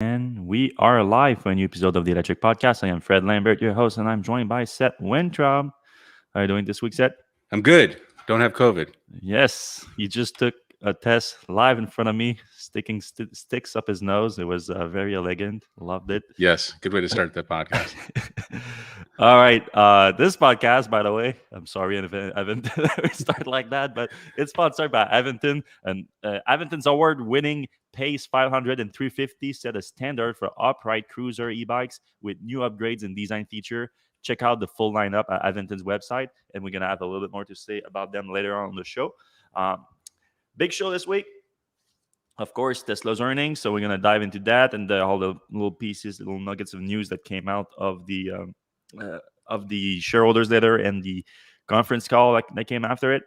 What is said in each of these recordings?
And we are live for a new episode of the Electric Podcast. I am Fred Lambert, your host, and I'm joined by Seth Wintraub. How are you doing this week, Seth? I'm good. Don't have COVID. Yes, he just took a test live in front of me, sticking sticks up his nose. It was very elegant. Loved it. Yes, good way to start the podcast. All right. This podcast, by the way, I'm sorry if I haven't start like that, but it's sponsored by Aventon. And Aventon's award-winning Pace 500 and 350 set a standard for upright cruiser e-bikes with new upgrades and design feature. Check out the full lineup at Aventon's website, and we're going to have a little bit more to say about them later on the show. Um, Big show this week. Of course, Tesla's earnings. So we're going to dive into that and all the little pieces, little nuggets of news that came out of the shareholders letter and the conference call that came after it.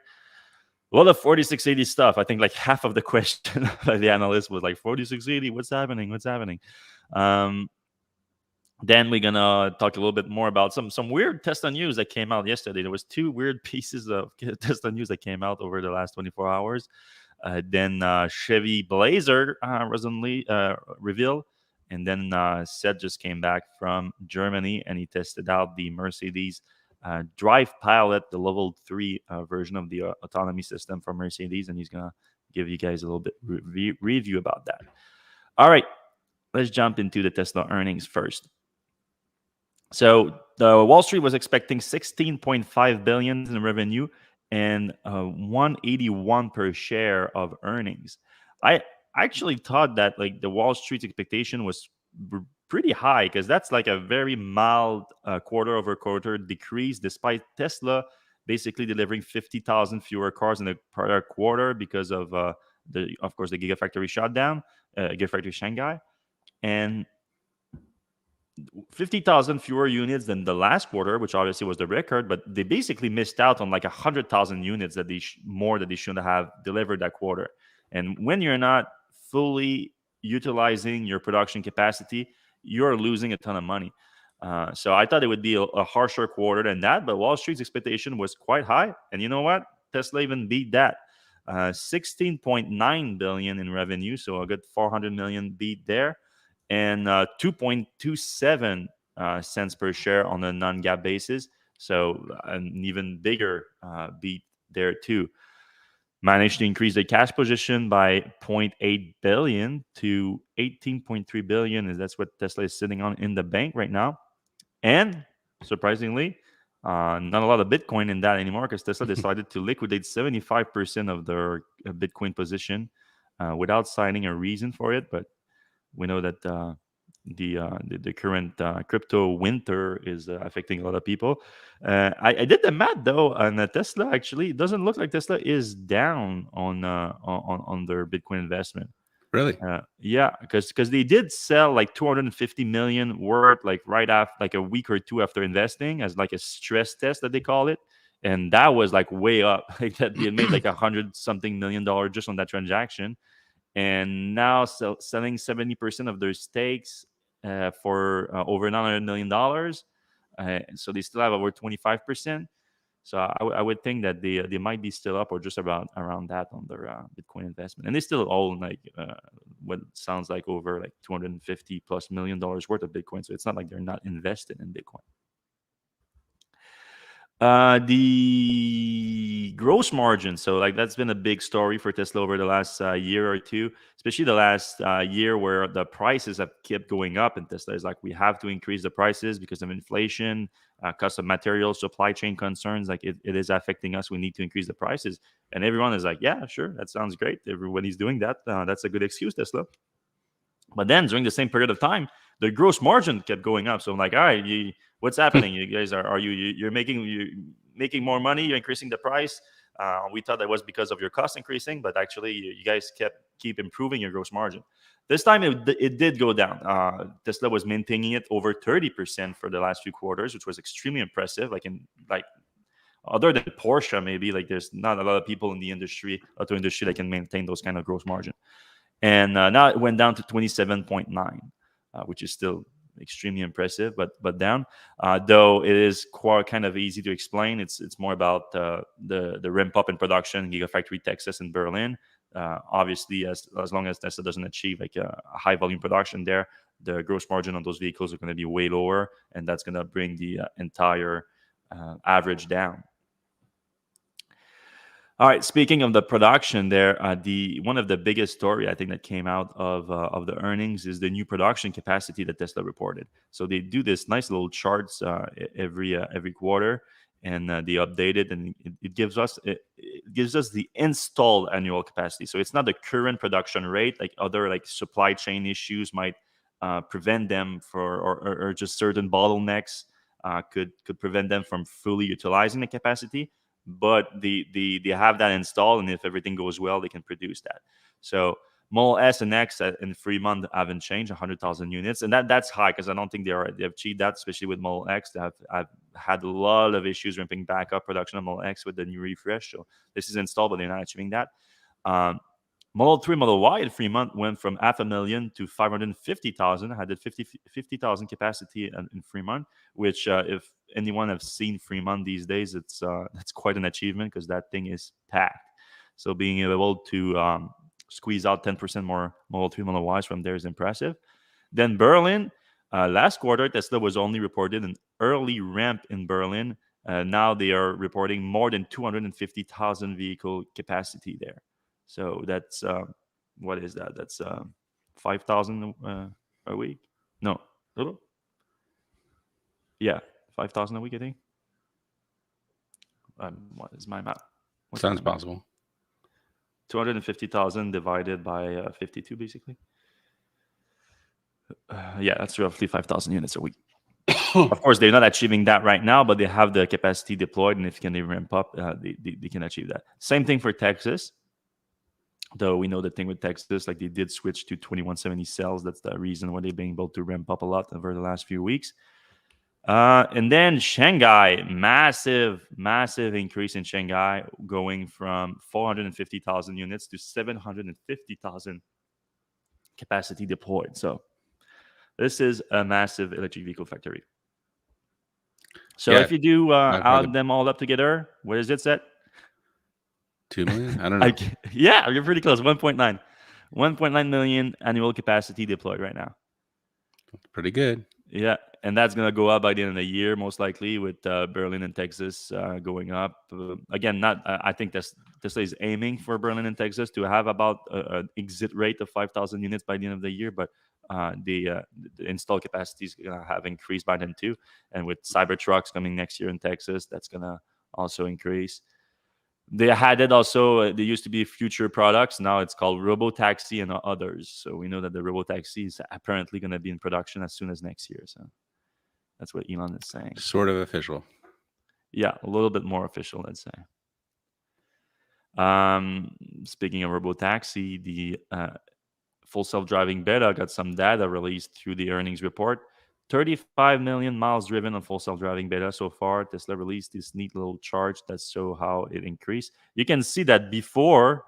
A lot of 4680 stuff. I think like half of the question by the analyst was like 4680. What's happening? What's happening? Then we're gonna talk a little bit more about some weird Tesla news that came out yesterday. There was two weird pieces of Tesla news that came out over the last 24 hours. Then Chevy Blazer recently revealed, and then Seth just came back from Germany and he tested out the Mercedes Drive Pilot, the level 3 version of the autonomy system from Mercedes, and he's gonna give you guys a little bit review about that. All right, let's jump into the Tesla earnings first. So the Wall Street was expecting 16.5 billion in revenue and 181 per share of earnings. I actually thought that like the Wall Street's expectation was pretty high because that's like a very mild quarter over quarter decrease, despite Tesla basically delivering 50,000 fewer cars in the prior quarter because of of course, the Gigafactory shutdown, Gigafactory Shanghai, and 50,000 fewer units than the last quarter, which obviously was the record, but they basically missed out on like 100,000 units that more that they should have delivered that quarter. And when you're not fully utilizing your production capacity, you're losing a ton of money. So I thought it would be a harsher quarter than that, but Wall Street's expectation was quite high. And you know what? Tesla even beat that. 16.9 billion in revenue, so a good 400 million beat there, and 2.27 cents per share on a non-GAAP basis. So an even bigger beat there too. Managed to increase the cash position by 0.8 billion to 18.3 billion, and that's what Tesla is sitting on in the bank right now. And surprisingly, not a lot of Bitcoin in that anymore because Tesla decided to liquidate 75% of their Bitcoin position without citing a reason for it. But we know that the current crypto winter is affecting a lot of people. I did the math though, and Tesla actually it doesn't look like Tesla is down on their Bitcoin investment. Really? Yeah, because they did sell like 250 million worth like right after like a week or two after investing as like a stress test that they call it, and that was like way up. Like that they made like $100-something million just on that transaction, and now selling 70% of their stakes for over $900 million. So they still have over 25%. So I would think that they might be still up or just about around that on their Bitcoin investment, and they still own like what sounds like over like $250+ million worth of Bitcoin. So it's not like they're not invested in Bitcoin. The gross margin. So, like, that's been a big story for Tesla over the last year or two, especially the last year where the prices have kept going up. And Tesla is like, we have to increase the prices because of inflation, cost of materials, supply chain concerns. Like, it is affecting us. We need to increase the prices. And everyone is like, yeah, sure. That sounds great. Everybody's doing that. That's a good excuse, Tesla. But then during the same period of time, the gross margin kept going up. So I'm like, all right, what's happening? You guys are you're making more money? You're increasing the price. We thought that was because of your cost increasing, but actually you guys keep improving your gross margin. This time it did go down. Tesla was maintaining it over 30% for the last few quarters, which was extremely impressive. Like other than Porsche, maybe like there's not a lot of people in the auto industry that can maintain those kind of gross margin. And now it went down to 27.9, which is still extremely impressive, but down. Though it is quite kind of easy to explain. It's more about the ramp up in production, Gigafactory Texas in Berlin. Obviously, as long as Tesla doesn't achieve like a high volume production there, the gross margin on those vehicles are going to be way lower, and that's going to bring the entire average down. All right. Speaking of the production, there, the one of the biggest story I think that came out of the earnings is the new production capacity that Tesla reported. So they do this nice little charts every quarter, and they update it, and it gives us the installed annual capacity. So it's not the current production rate, like other like supply chain issues might prevent them or just certain bottlenecks could prevent them from fully utilizing the capacity, but they have that installed, and if everything goes well, they can produce that. So Model S and X in Fremont haven't changed 100,000 units, and that's high because I don't think they have achieved that, especially with Model X. I've had a lot of issues ramping back up production of Model X with the new refresh. So this is installed, but they're not achieving that. Model 3, Model Y in Fremont went from 500,000 to 550,000, had 50,000 capacity in Fremont, which if anyone has seen Fremont these days, that's quite an achievement because that thing is packed. So being able to squeeze out 10% more Model 3, Model Ys from there is impressive. Then Berlin, last quarter, Tesla was only reported an early ramp in Berlin. Now they are reporting more than 250,000 vehicle capacity there. So that's what is that? That's 5,000 a week. No, little. Yeah, 5,000 a week, I think. What is my map? What's Sounds my map? possible. 250,000 divided by 52, basically. Yeah, that's roughly 5,000 units a week. Of course, they're not achieving that right now, but they have the capacity deployed, and if they ramp up, they can achieve that. Same thing for Texas. Though we know the thing with Texas, like they did switch to 2170 cells. That's the reason why they've been able to ramp up a lot over the last few weeks. And then Shanghai, massive increase in Shanghai, going from 450,000 units to 750,000 capacity deployed. So this is a massive electric vehicle factory. So if you do add them all up together, where is it set? 2 million? I don't know. Yeah, you're pretty close. 1.9 million annual capacity deployed right now. Pretty good. Yeah, and that's going to go up by the end of the year, most likely, with Berlin and Texas going up. Again, I think Tesla is aiming for Berlin and Texas to have about an exit rate of 5,000 units by the end of the year, but the installed capacity is going to have increased by then too. And with Cybertrucks coming next year in Texas, that's going to also increase. They had it also. There used to be future products. Now it's called Robotaxi and others. So we know that the Robotaxi is apparently going to be in production as soon as next year. So that's what Elon is saying. Sort of official. Yeah, a little bit more official, let's say. Speaking of Robotaxi, the full self-driving beta got some data released through the earnings report. 35 million miles driven on full self-driving beta so far. Tesla released this neat little chart that show how it increased. You can see that before,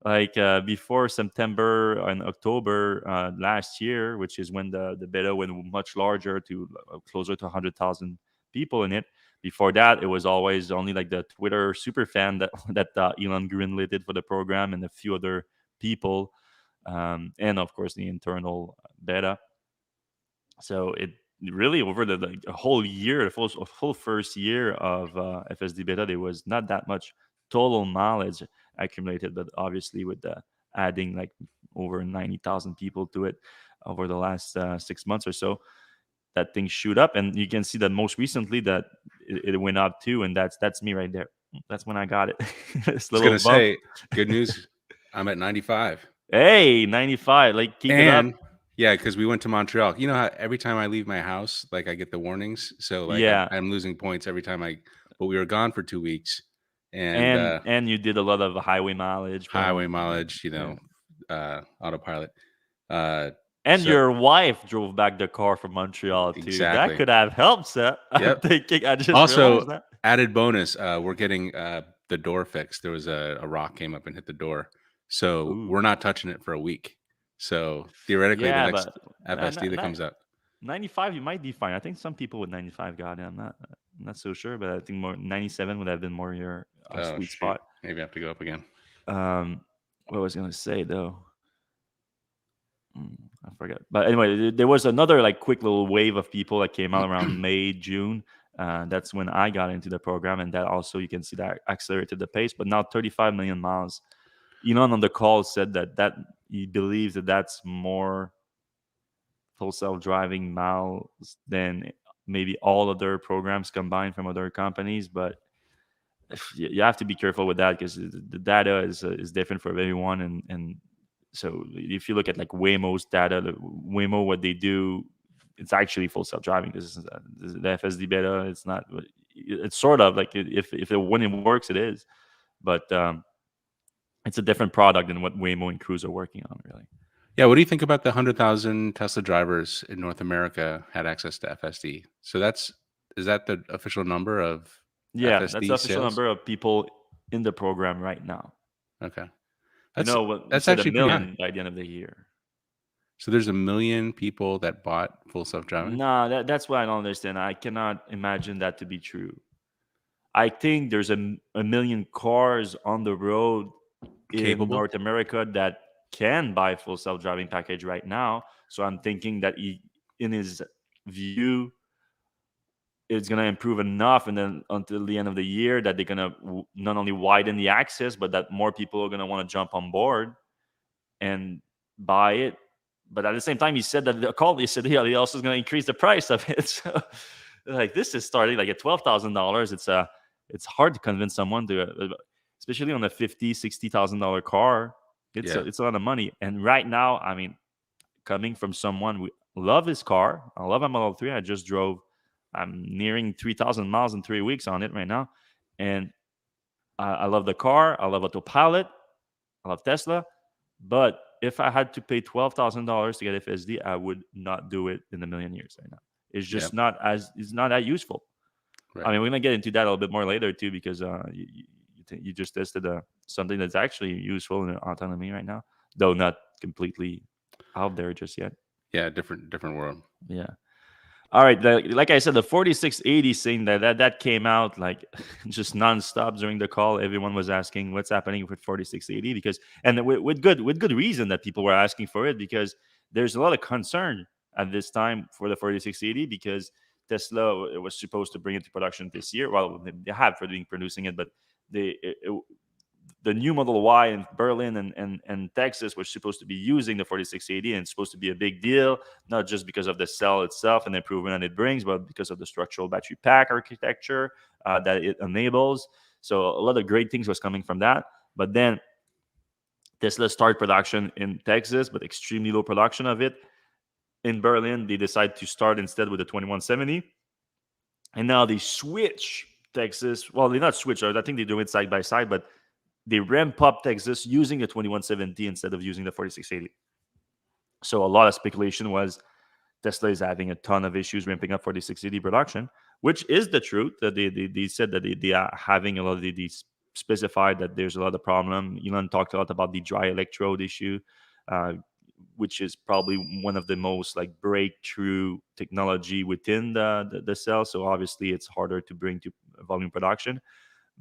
before September and October last year, which is when the beta went much larger to closer to 100,000 people in it. Before that, it was always only like the Twitter super fan that Elon greenlit for the program and a few other people, and of course the internal beta. So it really over the whole year, the full first year of FSD beta, there was not that much total knowledge accumulated, but obviously with the adding like over 90,000 people to it over the last 6 months or so, that thing shoot up, and you can see that most recently that it went up too, and that's me right there. That's when I got it. This little I was gonna say, good news. I'm at 95. Hey, 95. Like keep it up. Yeah, because we went to Montreal. You know how every time I leave my house, like I get the warnings. So like I'm losing points every time but we were gone for 2 weeks. And you did a lot of highway mileage. Autopilot. And your wife drove back the car from Montreal too. Exactly. That could have helped, Seth. Yep. I just also realized that. Added bonus, we're getting the door fixed. There was a rock came up and hit the door. So we're not touching it for a week. So theoretically, the next FSD that comes out, 95, you might be fine. I think some people with 95 got it. I'm not so sure, but I think more 97 would have been more your sweet spot. Maybe I have to go up again. What was I going to say though? I forgot. But anyway, there was another like quick little wave of people that came out around May, June. That's when I got into the program, and that also you can see that accelerated the pace. But now 35 million miles. Elon on the call said that he believes that that's more full self-driving miles than maybe all other programs combined from other companies. But you have to be careful with that because the data is different for everyone, and so if you look at like Waymo's data, Waymo what they do, it's actually full self-driving. This is the FSD beta. It's not. It's sort of like when it works, it is, but it's a different product than what Waymo and Cruise are working on, really. Yeah, what do you think about the 100,000 Tesla drivers in North America had access to FSD? So is that the official number of Yeah, that's the FSD official sales? number of people in the program right now. Okay, You that's know what we that's said, a actually pretty high. million by the end of the year. So there's 1 million people that bought full self-driving. Nah, that's what I don't understand. I cannot imagine that to be true. I think there's a million cars on the road in Capable? North America that can buy full self-driving package right now. So I'm thinking that he, in his view, it's gonna improve enough, and then until the end of the year, that they're gonna not only widen the access, but that more people are gonna want to jump on board and buy it. But at the same time, he said that the call, he said, yeah, he also is going to increase the price of it. So, like, this is starting like at $12,000. It's hard to convince someone to, especially on a $50,000-$60,000 car. Yeah, It's a lot of money. And right now, I mean, coming from someone who love his car, I love a Model 3. I just drove. I'm nearing 3,000 miles in 3 weeks on it right now, and I love the car. I love Autopilot. I love Tesla. But if I had to pay $12,000 to get FSD, I would not do it in a million years right now. It's yeah, just not as it's not that useful. I right. mean, we're gonna get into that a little bit more later too, because you just tested something that's actually useful in autonomy right now, though not completely out there just yet. Yeah, different world. Yeah. All right, like I said, the 4680 thing that came out like just nonstop during the call. Everyone was asking what's happening with 4680 because, and with good reason that people were asking for it, because there's a lot of concern at this time for the 4680 because Tesla was supposed to bring it to production this year. Well, they have for being producing it, but the new Model Y in Berlin and Texas was supposed to be using the 4680, and it's supposed to be a big deal, not just because of the cell itself and the improvement that it brings, but because of the structural battery pack architecture that it enables. So a lot of great things was coming from that. But then Tesla started production in Texas, but extremely low production of it. In Berlin, they decided to start instead with the 2170. And now they switch Texas. Well, they not switch. I think they do it side by side, but they ramp up Texas using the 2170 instead of using the 4680. So a lot of speculation was Tesla is having a ton of issues ramping up 4680 production, which is the truth. That they said that they are having a lot of these specified that there's a lot of problem. Elon talked a lot about the dry electrode issue, uh, which is probably one of the most like breakthrough technology within the cell. So obviously it's harder to bring to volume production.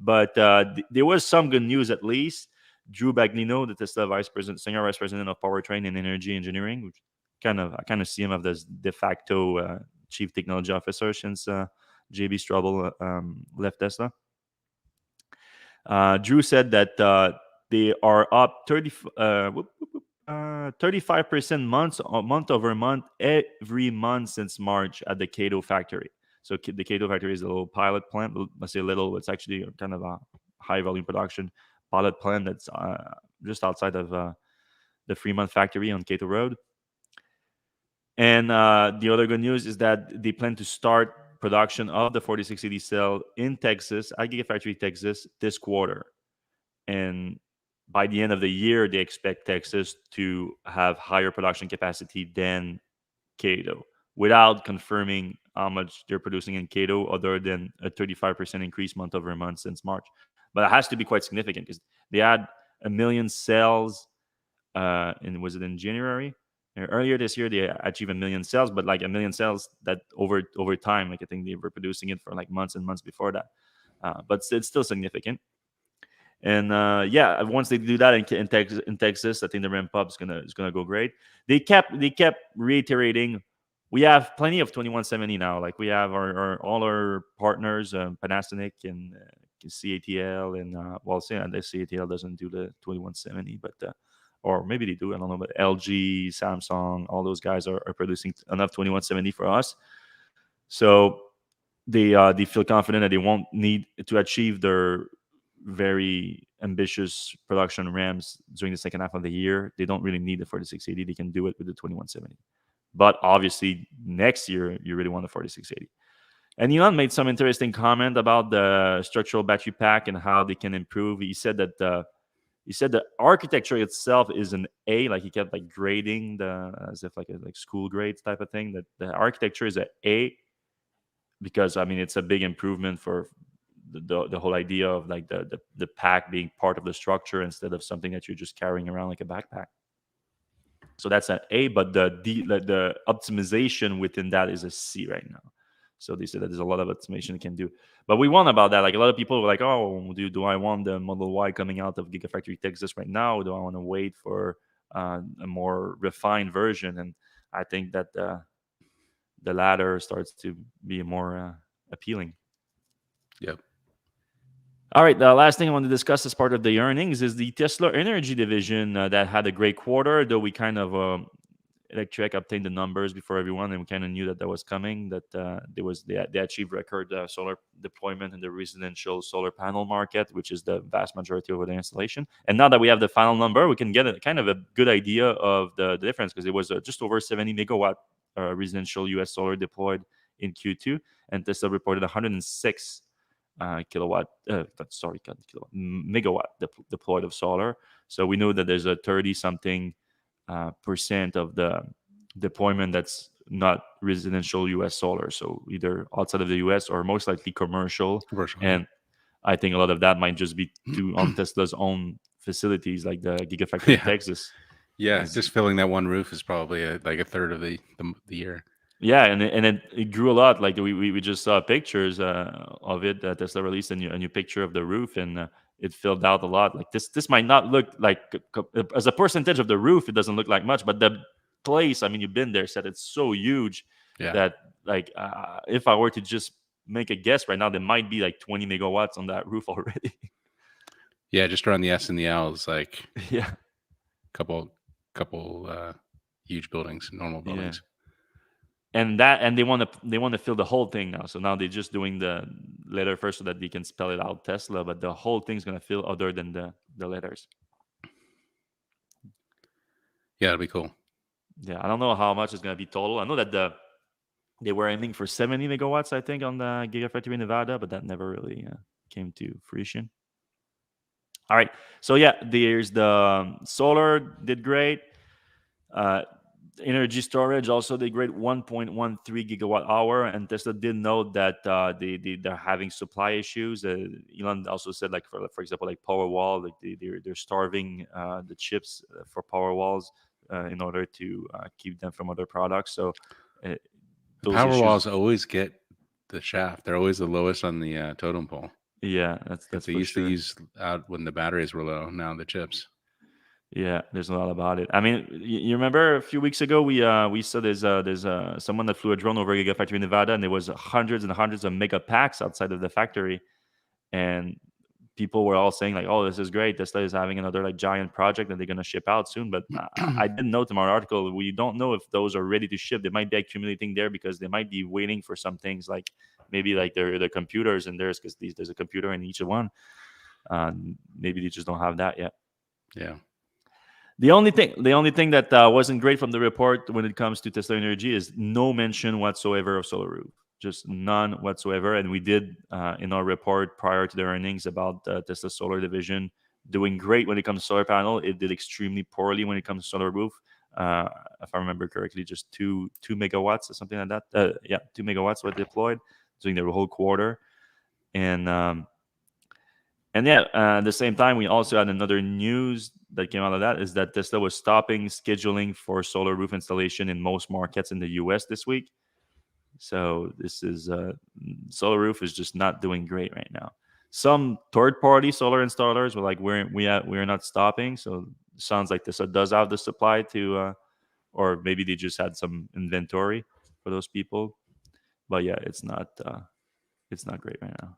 But there was some good news at least. Drew Baglino, the Tesla senior vice president of powertrain and energy engineering, which I kind of see him as the de facto chief technology officer since JB Straubel left Tesla. Drew said that they are up 35% month over month every month since March at the Cato factory. So the Cato factory is a little pilot plant. Let's say little. It's actually kind of a high volume production pilot plant that's just outside of the Fremont factory on Cato Road. And the other good news is that they plan to start production of the 4680 cell in Texas at Gigafactory Texas this quarter. And by the end of the year, they expect Texas to have higher production capacity than Cato, without confirming how much they're producing in Cato, other than a 35% increase month over month since March. But it has to be quite significant because they had 1 million cells, and was it in January? Earlier this year, they achieved 1 million cells, but like 1 million cells that over time, like I think they were producing it for like months and months before that. But it's still significant. And yeah, once they do that in Texas, I think the ramp up is gonna go great. They kept reiterating, we have plenty of 2170 now. Like we have all our partners, Panasonic and CATL, and well, say the CATL doesn't do the 2170, but or maybe they do. I don't know, but LG, Samsung, all those guys are producing enough 2170 for us. So they feel confident that they won't need to achieve their very ambitious production ramps during the second half of the year. They don't really need the 4680. They can do it with the 2170. But obviously, next year you really want the 4680. And Elon made some interesting comment about the structural battery pack and how they can improve. He said the architecture itself is an A. Like he kept like grading the as if like a like school grades type of thing. That the architecture is an A because I mean it's a big improvement for the whole idea of like the pack being part of the structure instead of something that you're just carrying around like a backpack. So that's an A, but the optimization within that is a C right now. So they said that there's a lot of optimization it can do. But we want about that. Like a lot of people were like, oh, do I want the Model Y coming out of Gigafactory Texas right now? Or do I want to wait for a more refined version? And I think that the latter starts to be more appealing. Yep. All right, the last thing I want to discuss as part of the earnings is the Tesla Energy division that had a great quarter, though we kind of Electrek obtained the numbers before everyone, and we kind of knew that was coming. That they achieved record solar deployment in the residential solar panel market, which is the vast majority of the installation. And now that we have the final number, we can get a kind of a good idea of the difference because it was just over 70 megawatt residential U.S. solar deployed in Q2, and Tesla reported 106 kilowatt, megawatt deployed of solar. So we know that there's a 30 something percent of the deployment that's not residential US solar. So either outside of the US or most likely commercial. And I think a lot of that might just be on Tesla's own facilities like the Gigafactory Texas. Yeah, just filling that one roof is probably like a third of the year. Yeah, and it grew a lot. Like we just saw pictures of it. Tesla released a new picture of the roof, and it filled out a lot. Like this might not look like as a percentage of the roof, it doesn't look like much, but the place, I mean, you've been there, said it's so huge that like if I were to just make a guess right now, there might be like 20 megawatts on that roof already. Yeah, just around the S and the L is like couple huge buildings, normal buildings. And they want to fill the whole thing now. So now they're just doing the letter first so that they can spell it out Tesla, but the whole thing's going to fill other than the letters. Yeah, it'll be cool. Yeah, I don't know how much it's going to be total. I know that they were aiming for 70 megawatts, I think, on the Gigafactory Nevada, but that never really came to fruition. All right, so yeah, there's the solar did great. Energy storage also did great, 1.13 gigawatt hour, and Tesla did note that they're having supply issues. Elon also said, like for example, like Powerwall, like they're starving the chips for Powerwalls in order to keep them from other products. So Powerwalls always get the shaft; they're always the lowest on the totem pole. Yeah, that's they used to use out when the batteries were low. Now the chips. Yeah, there's a lot about it. I mean, you remember a few weeks ago we saw there's someone that flew a drone over Gigafactory Nevada, and there was hundreds and hundreds of mega packs outside of the factory, and people were all saying like, "Oh, this is great. Tesla is having another like giant project that they're gonna ship out soon." But I didn't note in our article, we don't know if those are ready to ship. They might be accumulating there because they might be waiting for some things like maybe like their computers in theirs because there's a computer in each one. Maybe they just don't have that yet. Yeah. The only thing that wasn't great from the report when it comes to Tesla Energy is no mention whatsoever of solar roof, just none whatsoever. And we did in our report prior to the earnings about Tesla Solar division doing great when it comes to solar panel. It did extremely poorly when it comes to solar roof. If I remember correctly, just two megawatts or something like that. 2 megawatts were deployed during the whole quarter, and yeah, at the same time, we also had another news that came out of that is that Tesla was stopping scheduling for solar roof installation in most markets in the U.S. this week. So this is solar roof is just not doing great right now. Some third-party solar installers were like, we're not stopping. So it sounds like Tesla does have the supply to, or maybe they just had some inventory for those people. But yeah, it's not great right now.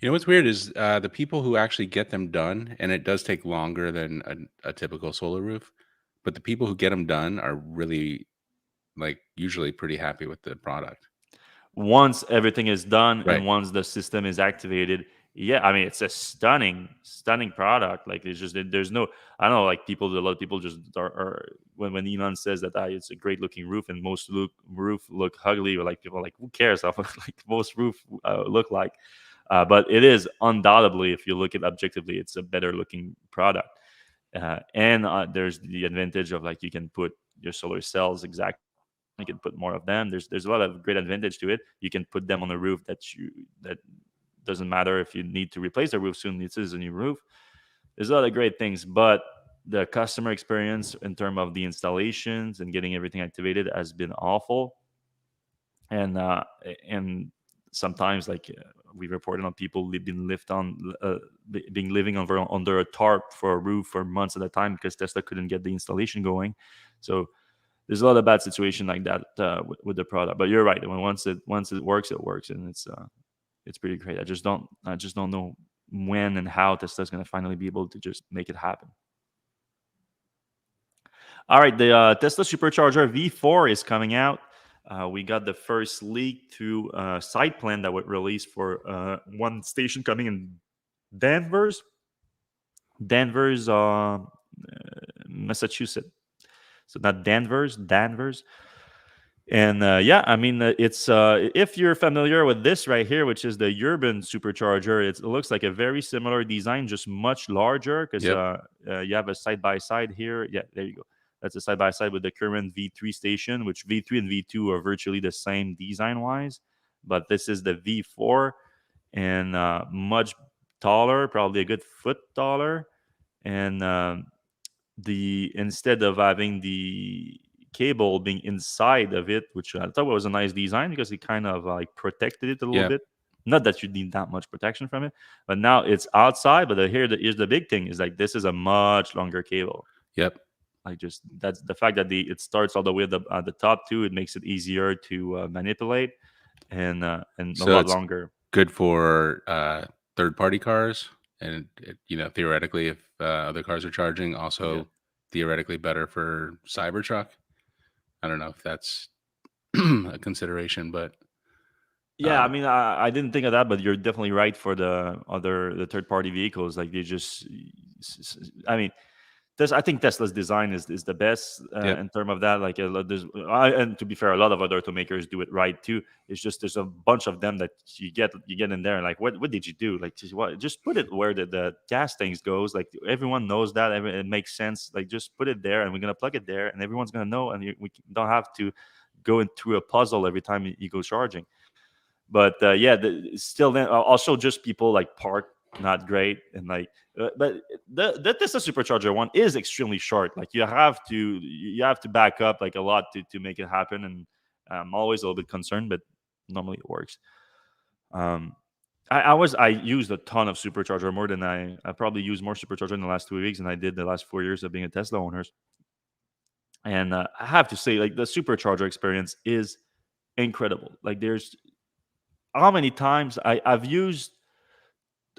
You know what's weird is the people who actually get them done, and it does take longer than a typical solar roof, but the people who get them done are really, like, usually pretty happy with the product. Once everything is done Right. and once the system is activated, yeah, I mean, it's a stunning product. Like, it's just, there's no, I don't know, like, a lot of people just are when Elon says that, it's a great looking roof and most roof look ugly, or like, people are like, who cares how like most roof look like. But it is undoubtedly, if you look at objectively, it's a better looking product. And there's the advantage of, like, you can put your solar cells exactly, you can put more of them. There's a lot of great advantage to it. You can put them on a roof that doesn't matter if you need to replace the roof soon. This is a new roof. There's a lot of great things, but the customer experience in terms of the installations and getting everything activated has been awful. And and sometimes, like, we reported on people being being living under a tarp for a roof for months at a time because Tesla couldn't get the installation going. So there's a lot of bad situation like that with the product. But you're right. Once it works, and it's pretty great. I just don't know when and how Tesla's going to finally be able to just make it happen. All right, the Tesla Supercharger V4 is coming out. We got the first leak to site plan that was released for one station coming in Danvers, Massachusetts. So not Danvers. And yeah, I mean, it's if you're familiar with this right here, which is the urban supercharger, it looks like a very similar design, just much larger because Yep. you have a side by side here. Yeah, there you go. That's a side by side with the current V3 station, which V3 and V2 are virtually the same design wise, but this is the V4 and much taller, probably a good foot taller, and the instead of having the cable being inside of it, which I thought was a nice design because it kind of like protected it a little Yep. bit. Not that you need that much protection from it, but now it's outside. But here's the big thing is, like, this is a much longer cable. Yep. Like, just that's the fact that it starts all the way at the top too. It makes it easier to manipulate and a So lot it's longer. good for third-party cars, and theoretically, if other cars are charging, Yeah. also theoretically better for Cybertruck. I don't know if that's a consideration, but Yeah, I mean, I didn't think of that, but you're definitely right for the third party vehicles. Like, they just, I mean, I think Tesla's design is the best yep, in terms of that. Like, and to be fair, a lot of other automakers do it right too. It's just there's a bunch of them that you get in there and, like, what did you do? Like, just put it where the gas tanks goes. Like, everyone knows that. It makes sense. Like, just put it there, and we're gonna plug it there, and everyone's gonna know, and we don't have to go into a puzzle every time you go charging. But yeah, still, then also just people like park not great, and like, but the Tesla Supercharger one is extremely short. Like, you have to back up like a lot to make it happen, and I'm always a little bit concerned, but normally it works. I used a ton of Supercharger, more than I probably used more Supercharger in the last 2 weeks than I did the last 4 years of being a Tesla owner. And I have to say, like, the Supercharger experience is incredible. Like, there's how many times I've used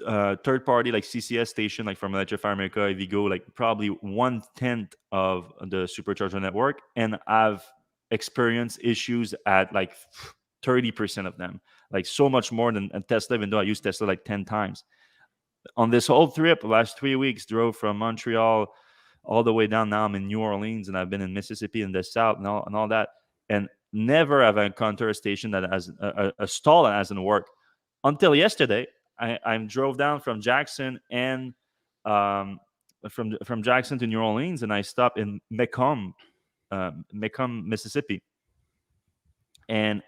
third party like CCS station, like from Electrify America, if you go like probably 1/10 of the supercharger network, and I've experienced issues at like 30% of them, like so much more than a Tesla, even though I use Tesla like 10 times. On this whole trip, the last 3 weeks, drove from Montreal all the way down. Now I'm in New Orleans, and I've been in Mississippi in the South and all that. And never have I encountered a station that has a stall that hasn't worked until yesterday. I drove down from Jackson and from Jackson to New Orleans, and I stopped in Macomb, Mississippi. And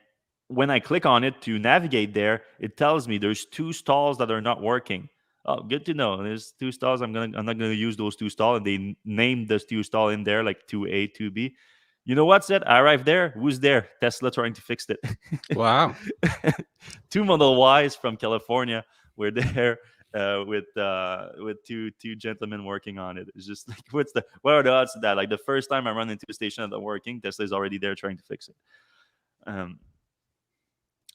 when I click on it to navigate there, it tells me there's 2 stalls that are not working. Oh, good to know. There's 2 stalls. I'm not gonna use those 2 stalls, and they named those 2 stall in there like 2A, 2B. You know what, said? I arrived there. Who's there? Tesla trying to fix it. wow, 2 Model Ys from California were there, with two gentlemen working on it. It's just like, what are the odds of that? Like the first time I run into a station that's working, Tesla is already there trying to fix it.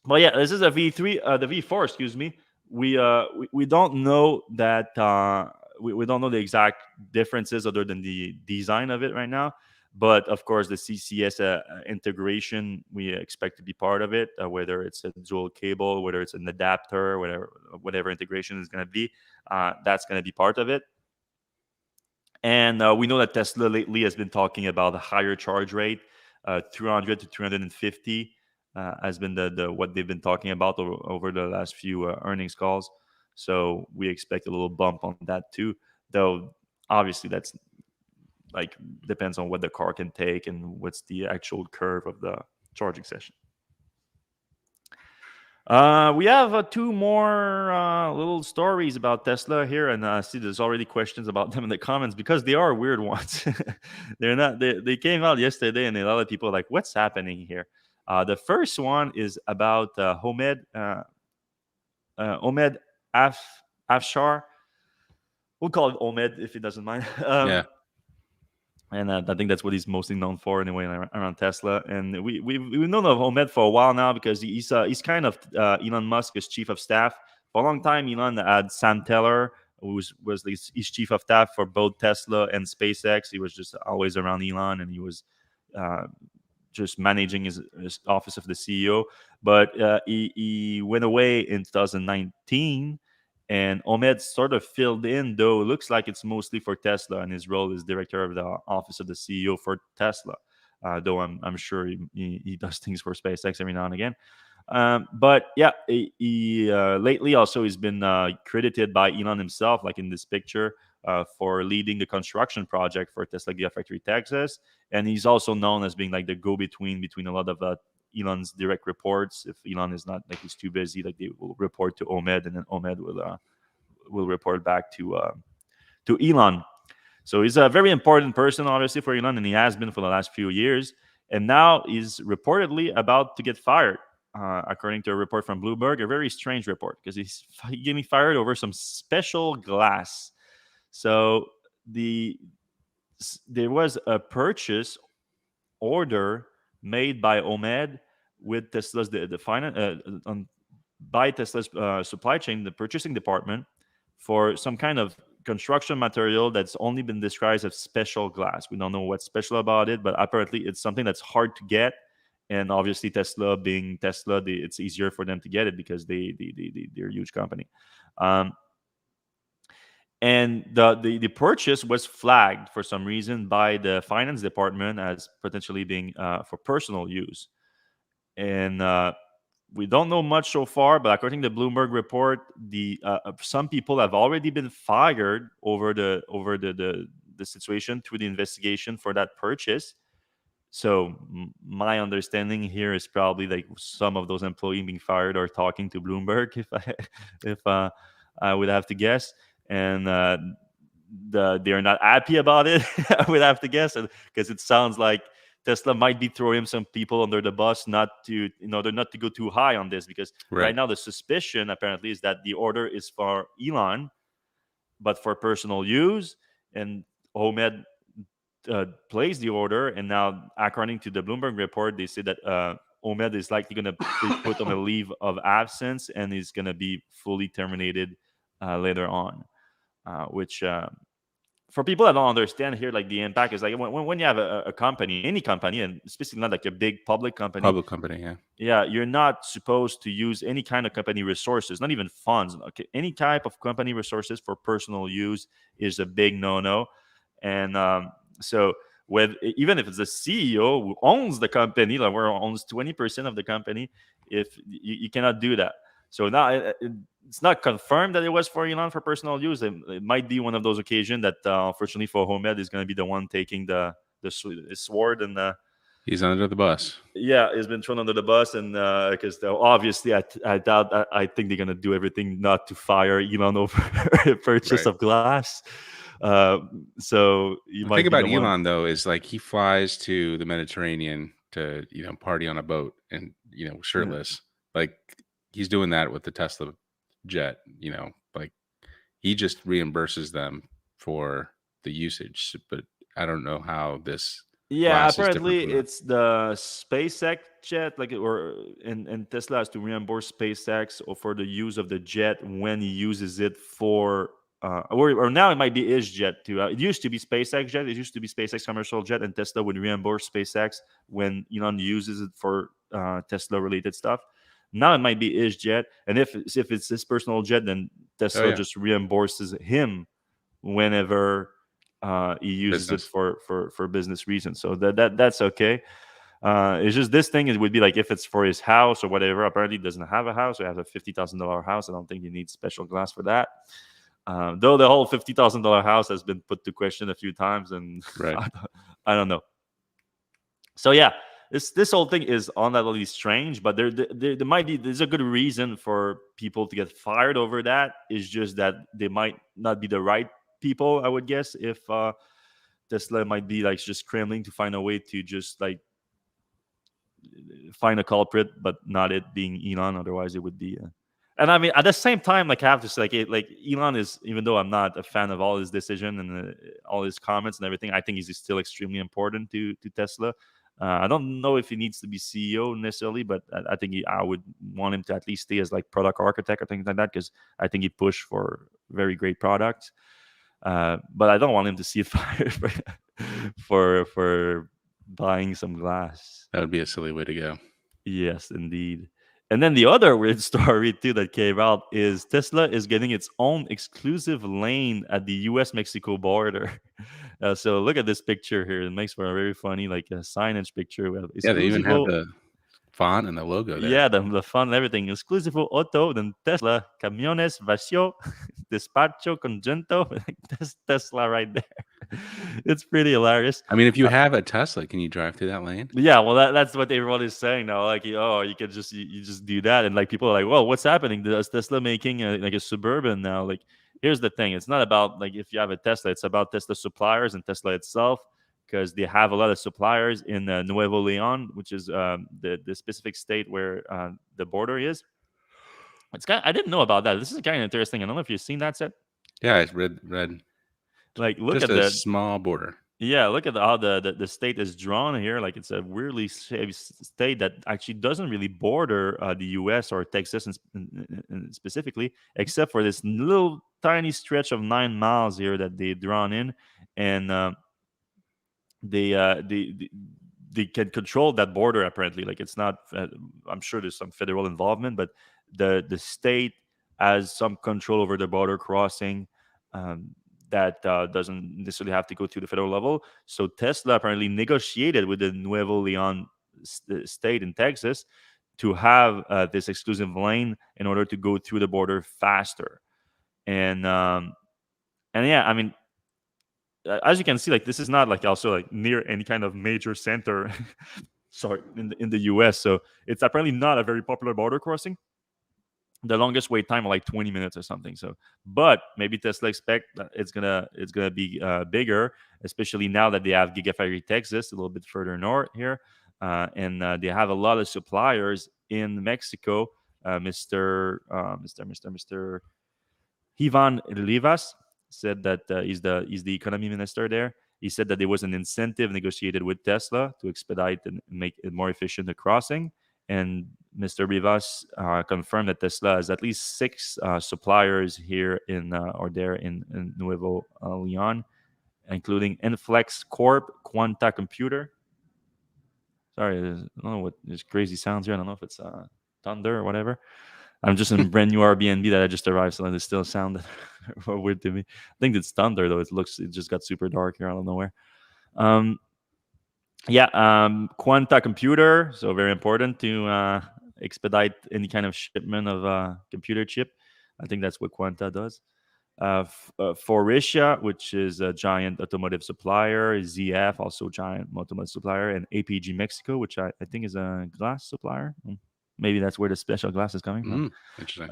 But yeah, this is a V3, the V4, excuse me. We don't know that we don't know the exact differences other than the design of it right now. But of course, the CCS integration we expect to be part of it, whether it's a dual cable, whether it's an adapter, whatever integration is going to be, that's going to be part of it. And we know that Tesla lately has been talking about a higher charge rate, 300 to 350 has been the what they've been talking about over the last few earnings calls. So we expect a little bump on that too, though obviously that's like depends on what the car can take and what's the actual curve of the charging session. We have two more little stories about Tesla here, and I see there's already questions about them in the comments because they are weird ones. They're not. They came out yesterday, and a lot of people are like, "What's happening here?" The first one is about Omed Afshar. We'll call it Omed if he doesn't mind. Yeah. And I think that's what he's mostly known for anyway around Tesla. And we've known of Omed for a while now because he's kind of Elon Musk's chief of staff. For a long time, Elon had Sam Teller, who was his chief of staff for both Tesla and SpaceX. He was just always around Elon, and he was just managing his office of the CEO. But he went away in 2019. And Omed sort of filled in, though it looks like it's mostly for Tesla, and his role is director of the office of the CEO for Tesla. Though I'm sure he does things for SpaceX every now and again. But yeah, he lately also he's been credited by Elon himself, like in this picture, for leading the construction project for Tesla Gigafactory Texas, and he's also known as being like the go-between between a lot of Elon's direct reports. If Elon is not like he's too busy, like they will report to Omed, and then Omed will report back to Elon. So he's a very important person, obviously, for Elon, and he has been for the last few years. And now he's reportedly about to get fired, according to a report from Bloomberg. A very strange report because he's getting fired over some special glass. So there was a purchase order made by Omed with Tesla's the finance by Tesla's supply chain, the purchasing department, for some kind of construction material that's only been described as special glass. We don't know what's special about it, but apparently it's something that's hard to get. And obviously, Tesla being Tesla, it's easier for them to get it because they're a huge company. And the purchase was flagged for some reason by the finance department as potentially being for personal use. And we don't know much so far, but according to the Bloomberg report, some people have already been fired over the situation through the investigation for that purchase. So my understanding here is probably like some of those employees being fired are talking to Bloomberg, if I would have to guess, and they're not happy about it. I would have to guess, because it sounds like Tesla might be throwing some people under the bus, in order not to go too high on this, because right now the suspicion apparently is that the order is for Elon, but for personal use, and Omed placed the order, and now according to the Bloomberg report, they say that Omed is likely going to be put on a leave of absence and is going to be fully terminated later on, which for people that don't understand here, like the impact is like when you have a company, any company, and especially not like a big public company, yeah, you're not supposed to use any kind of company resources, not even funds. Okay, any type of company resources for personal use is a big no-no, and so even if it's the CEO who owns the company, like where owns 20% of the company, if you cannot do that. So now it's not confirmed that it was for Elon for personal use. It might be one of those occasions that, unfortunately for Omed, is going to be the one taking the sword, and he's under the bus. Yeah, he's been thrown under the bus, and because obviously I doubt, I think they're going to do everything not to fire Elon over the purchase of glass. So you might think about the Elon though is like he flies to the Mediterranean to party on a boat and shirtless. Like he's doing that with the Tesla jet. Like he just reimburses them for the usage. But I don't know how this Yeah, glass is different apparently from that. it's the SpaceX jet, like, or and Tesla has to reimburse SpaceX or for the use of the jet when he uses it for, or now it might be his jet too. It used to be SpaceX jet. It used to be SpaceX commercial jet, and Tesla would reimburse SpaceX when Elon uses it for Tesla related stuff. Now it might be his jet, and if it's his personal jet, then Oh Tesla yeah, just reimburses him whenever he uses it business. for business reasons. So that's okay. It's just this thing, it would be like if it's for his house or whatever. Apparently, he doesn't have a house. Or has a $50,000 house. I don't think you need special glass for that. Though the whole $50,000 house has been put to question a few times, and Right. I don't know. So yeah, this whole thing is undoubtedly strange, but there might be, there's a good reason for people to get fired over that. It's just that they might not be the right people, I would guess, if Tesla might be like just scrambling to find a way to just like find a culprit, but not it being Elon. Otherwise, it would be. And I mean, at the same time, like I have to say, like Elon is, even though I'm not a fan of all his decision and all his comments and everything, I think he's still extremely important to Tesla. I don't know if he needs to be CEO necessarily, but I think I would want him to at least stay as like product architect or things like that, because I think he pushed for very great products. But I don't want him to see it fired for buying some glass. That would be a silly way to go. Yes, indeed. And then the other weird story too that came out is Tesla is getting its own exclusive lane at the U.S. Mexico border. So look at this picture here. It makes for a very funny like a signage picture. We have Yeah, they even have exclusivo. the font and the logo there. Yeah, the fun and everything. Exclusivo auto, then Tesla, camiones vacío, despacho conjunto. Tesla right there. It's pretty hilarious. I mean, if you have a Tesla, can you drive through that lane? Yeah, well, that's what everyone is saying now. Like, oh, you can just you just do that, and like people are like, well, what's happening? Is Tesla making like a suburban now? Like, here's the thing: it's not about like if you have a Tesla, it's about Tesla suppliers and Tesla itself, because they have a lot of suppliers in Nuevo Leon, which is the specific state where the border is. I didn't know about that. This is kind of interesting. I don't know if you've seen that set. Yeah, it's red. Like, look Just at a the small border. Yeah, look at how the state is drawn here. Like it's a weirdly shaped state that actually doesn't really border the U.S. or Texas specifically, except for this little tiny stretch of 9 miles here that they drawn in, and they, they can control that border apparently. Like it's not. I'm sure there's some federal involvement, but the state has some control over the border crossing. Um, that doesn't necessarily have to go to the federal level. So Tesla apparently negotiated with the Nuevo Leon state in Texas to have this exclusive lane in order to go through the border faster. And yeah, I mean, as you can see, like this is not like also like near any kind of major center. Sorry, in the U.S. So it's apparently not a very popular border crossing. The longest wait time like 20 minutes or something. So, but maybe Tesla expect that it's gonna be bigger, especially now that they have Gigafactory Texas a little bit further north here, and they have a lot of suppliers in Mexico. Mr. Ivan Rivas said that he's the economy minister there. He said that there was an incentive negotiated with Tesla to expedite and make it more efficient the crossing. And Mr. Rivas confirmed that Tesla has at least six suppliers here in or there in Nuevo Leon, including Inflex Corp, Quanta Computer. Sorry, I don't know what this crazy sounds here. I don't know if it's thunder or whatever. I'm just in brand new Airbnb that I just arrived, so it still sounded weird to me. I think it's thunder though. It just got super dark here out of nowhere. Um, yeah, Quanta Computer, so very important to expedite any kind of shipment of computer chip. I think that's what Quanta does. Faurecia, which is a giant automotive supplier, ZF, also giant automotive supplier, and APG Mexico, which I think is a glass supplier. Maybe that's where the special glass is coming from. Interesting.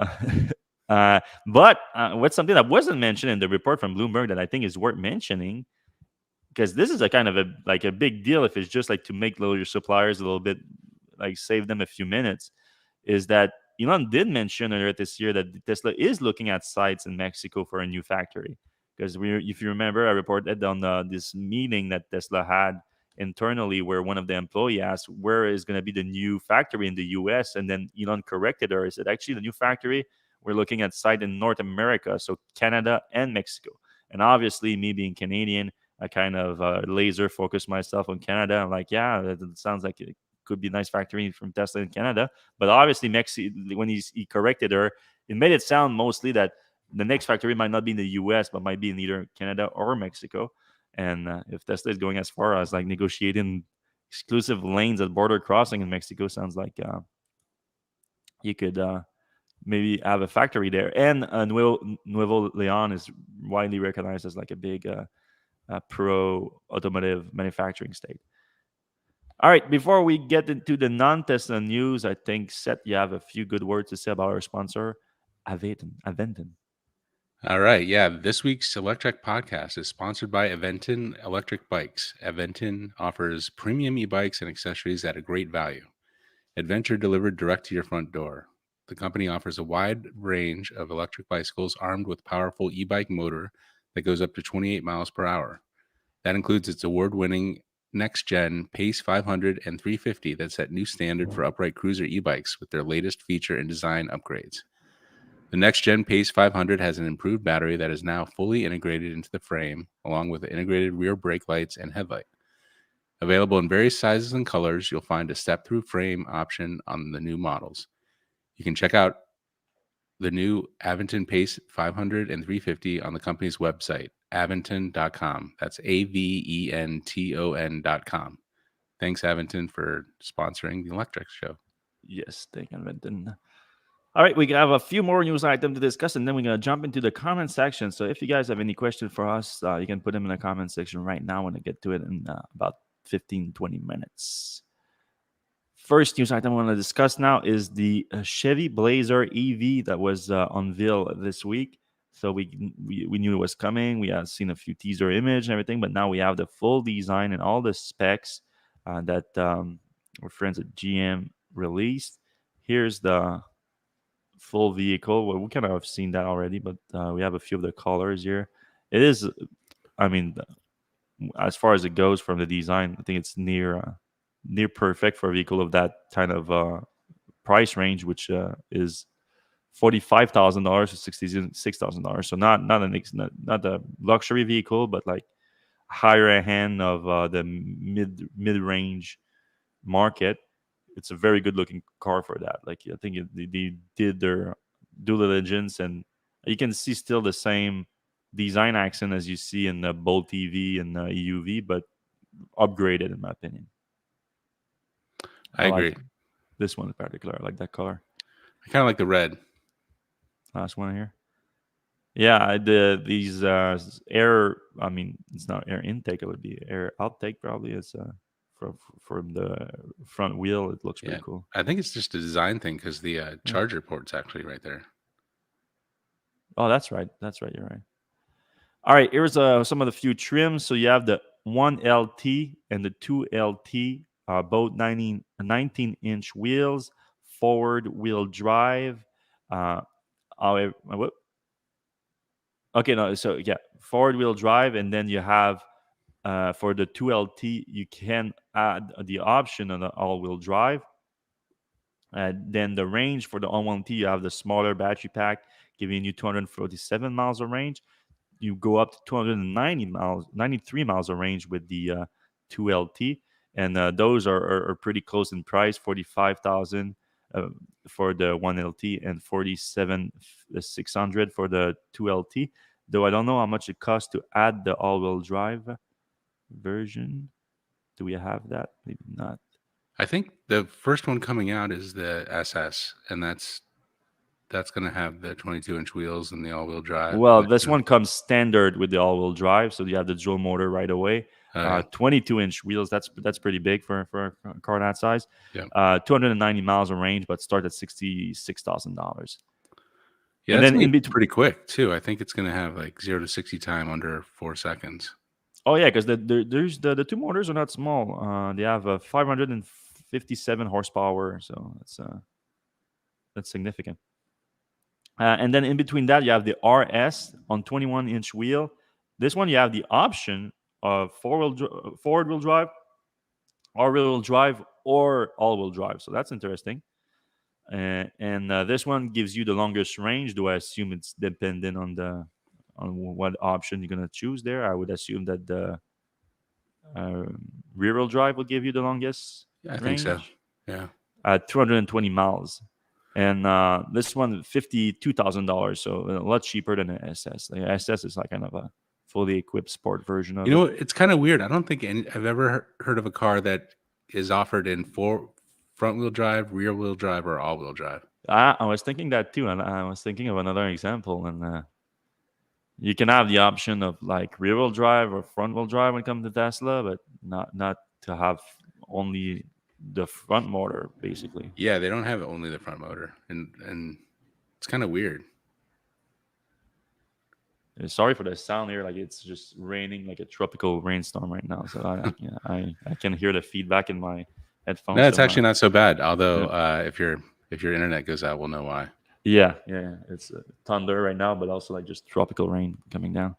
But what's something that wasn't mentioned in the report from Bloomberg that I think is worth mentioning, because this is a kind of a big deal if it's just like to make your suppliers a little bit like save them a few minutes, is that Elon did mention earlier this year that Tesla is looking at sites in Mexico for a new factory. Because if you remember, I reported on this meeting that Tesla had internally, where one of the employee asked, "Where is going to be the new factory in the U.S.?" And then Elon corrected her. He said, "Actually, the new factory we're looking at site in North America, so Canada and Mexico." And obviously, me being Canadian, I kind of laser focus myself on Canada. I'm like, yeah, that sounds like it could be a nice factory from Tesla in Canada. But obviously, when he corrected her, it made it sound mostly that the next factory might not be in the US, but might be in either Canada or Mexico. And if Tesla is going as far as like negotiating exclusive lanes at border crossing in Mexico, sounds like you could maybe have a factory there. And Nuevo Leon is widely recognized as like a big pro automotive manufacturing state. All right, before we get into the non-Tesla news, I think, Seth, you have a few good words to say about our sponsor, Aventon. All right. Yeah. This week's Electrek podcast is sponsored by Aventon Electric Bikes. Aventon offers premium e-bikes and accessories at a great value. Adventure delivered direct to your front door. The company offers a wide range of electric bicycles armed with powerful e-bike motor that goes up to 28 miles per hour. That includes its award-winning next-gen Pace 500 and 350 that set new standard for upright cruiser e-bikes with their latest feature and design upgrades. The next-gen Pace 500 has an improved battery that is now fully integrated into the frame, along with integrated rear brake lights and headlight. Available in various sizes and colors, you'll find a step-through frame option on the new models. You can check out the new Aventon Pace 500 and 350 on the company's website, Aventon.com. That's Aventon.com. Thanks, Aventon, for sponsoring the Electrek Show. Yes, thank you, Aventon. All right, we have a few more news items to discuss, and then we're going to jump into the comment section. So if you guys have any questions for us, you can put them in the comment section right now when I get to it in about 15, 20 minutes. First news item I want to discuss now is the Chevy Blazer EV that was unveiled this week. So we knew it was coming. We had seen a few teaser image and everything, but now we have the full design and all the specs that our friends at GM released. Here's the full vehicle. Well, we kind of have seen that already, but we have a few of the colors here. It is, I mean, as far as it goes from the design, I think it's near perfect for a vehicle of that kind of price range, which is $45,000 to $66,000. So not a luxury vehicle, but like higher hand of the mid range market. It's a very good looking car for that. Like I think they did their due diligence, and you can see still the same design accent as you see in the Bolt EV and EUV, but upgraded in my opinion. I agree. Like this one in particular. I like that color. I kind of like the red. Last one here. Yeah, these air. I mean, it's not air intake. It would be air outtake. Probably it's from the front wheel. It looks pretty cool. I think it's just a design thing because the charger port's actually right there. Oh, that's right. That's right. You're right. All right. Here's some of the few trims. So you have the 1LT and the 2LT, both 19-inch wheels, forward wheel drive. What? Okay, no. So yeah, forward wheel drive, and then you have for the 2LT, you can add the option on the all-wheel drive. Then the range for the 1LT, you have the smaller battery pack, giving you 247 miles of range. You go up to 290 miles, 93 miles of range with the 2LT, and those are pretty close in price. 45,000 for the 1LT and 47,600 for the 2LT. Though I don't know how much it costs to add the all-wheel drive version. Do we have that? Maybe not. I think the first one coming out is the SS, and that's going to have the 22-inch wheels and the all-wheel drive. Well, this one comes standard with the all-wheel drive, so you have the dual motor right away. 22-inch wheels, that's pretty big for a car that size. Yeah. 290 miles of range, but start at $66,000. Yeah, and then it's pretty quick too. I think it's going to have like 0 to 60 time under 4 seconds. Oh yeah, because there's the two motors are not small. They have 557 horsepower, so That's significant. And then in between that, you have the RS on 21-inch wheel. This one, you have the option of forward-wheel drive, all-wheel drive, or all-wheel drive. So that's interesting. And this one gives you the longest range. Do I assume it's dependent on what option you're gonna choose there? I would assume that the uh, rear-wheel drive will give you the longest Yeah, I think so. range Yeah. at 220 miles. And this one, $52,000, so a lot cheaper than the SS. The SS is like kind of a fully equipped sport version You of know, it. it's kind of weird. I don't think I've ever heard of a car that is offered in front wheel drive, rear wheel drive, or all wheel drive. I was thinking that too, and I was thinking of another example. And you can have the option of like rear wheel drive or front wheel drive when it comes to Tesla, but not to have only the front motor, basically. Yeah, they don't have only the front motor, and it's kind of weird. Sorry for the sound here. Like it's just raining like a tropical rainstorm right now. So I can hear the feedback in my headphones. No, it's So actually not so bad. Although yeah. if your internet goes out, we'll know why. Yeah. It's thunder right now, but also like just tropical rain coming down.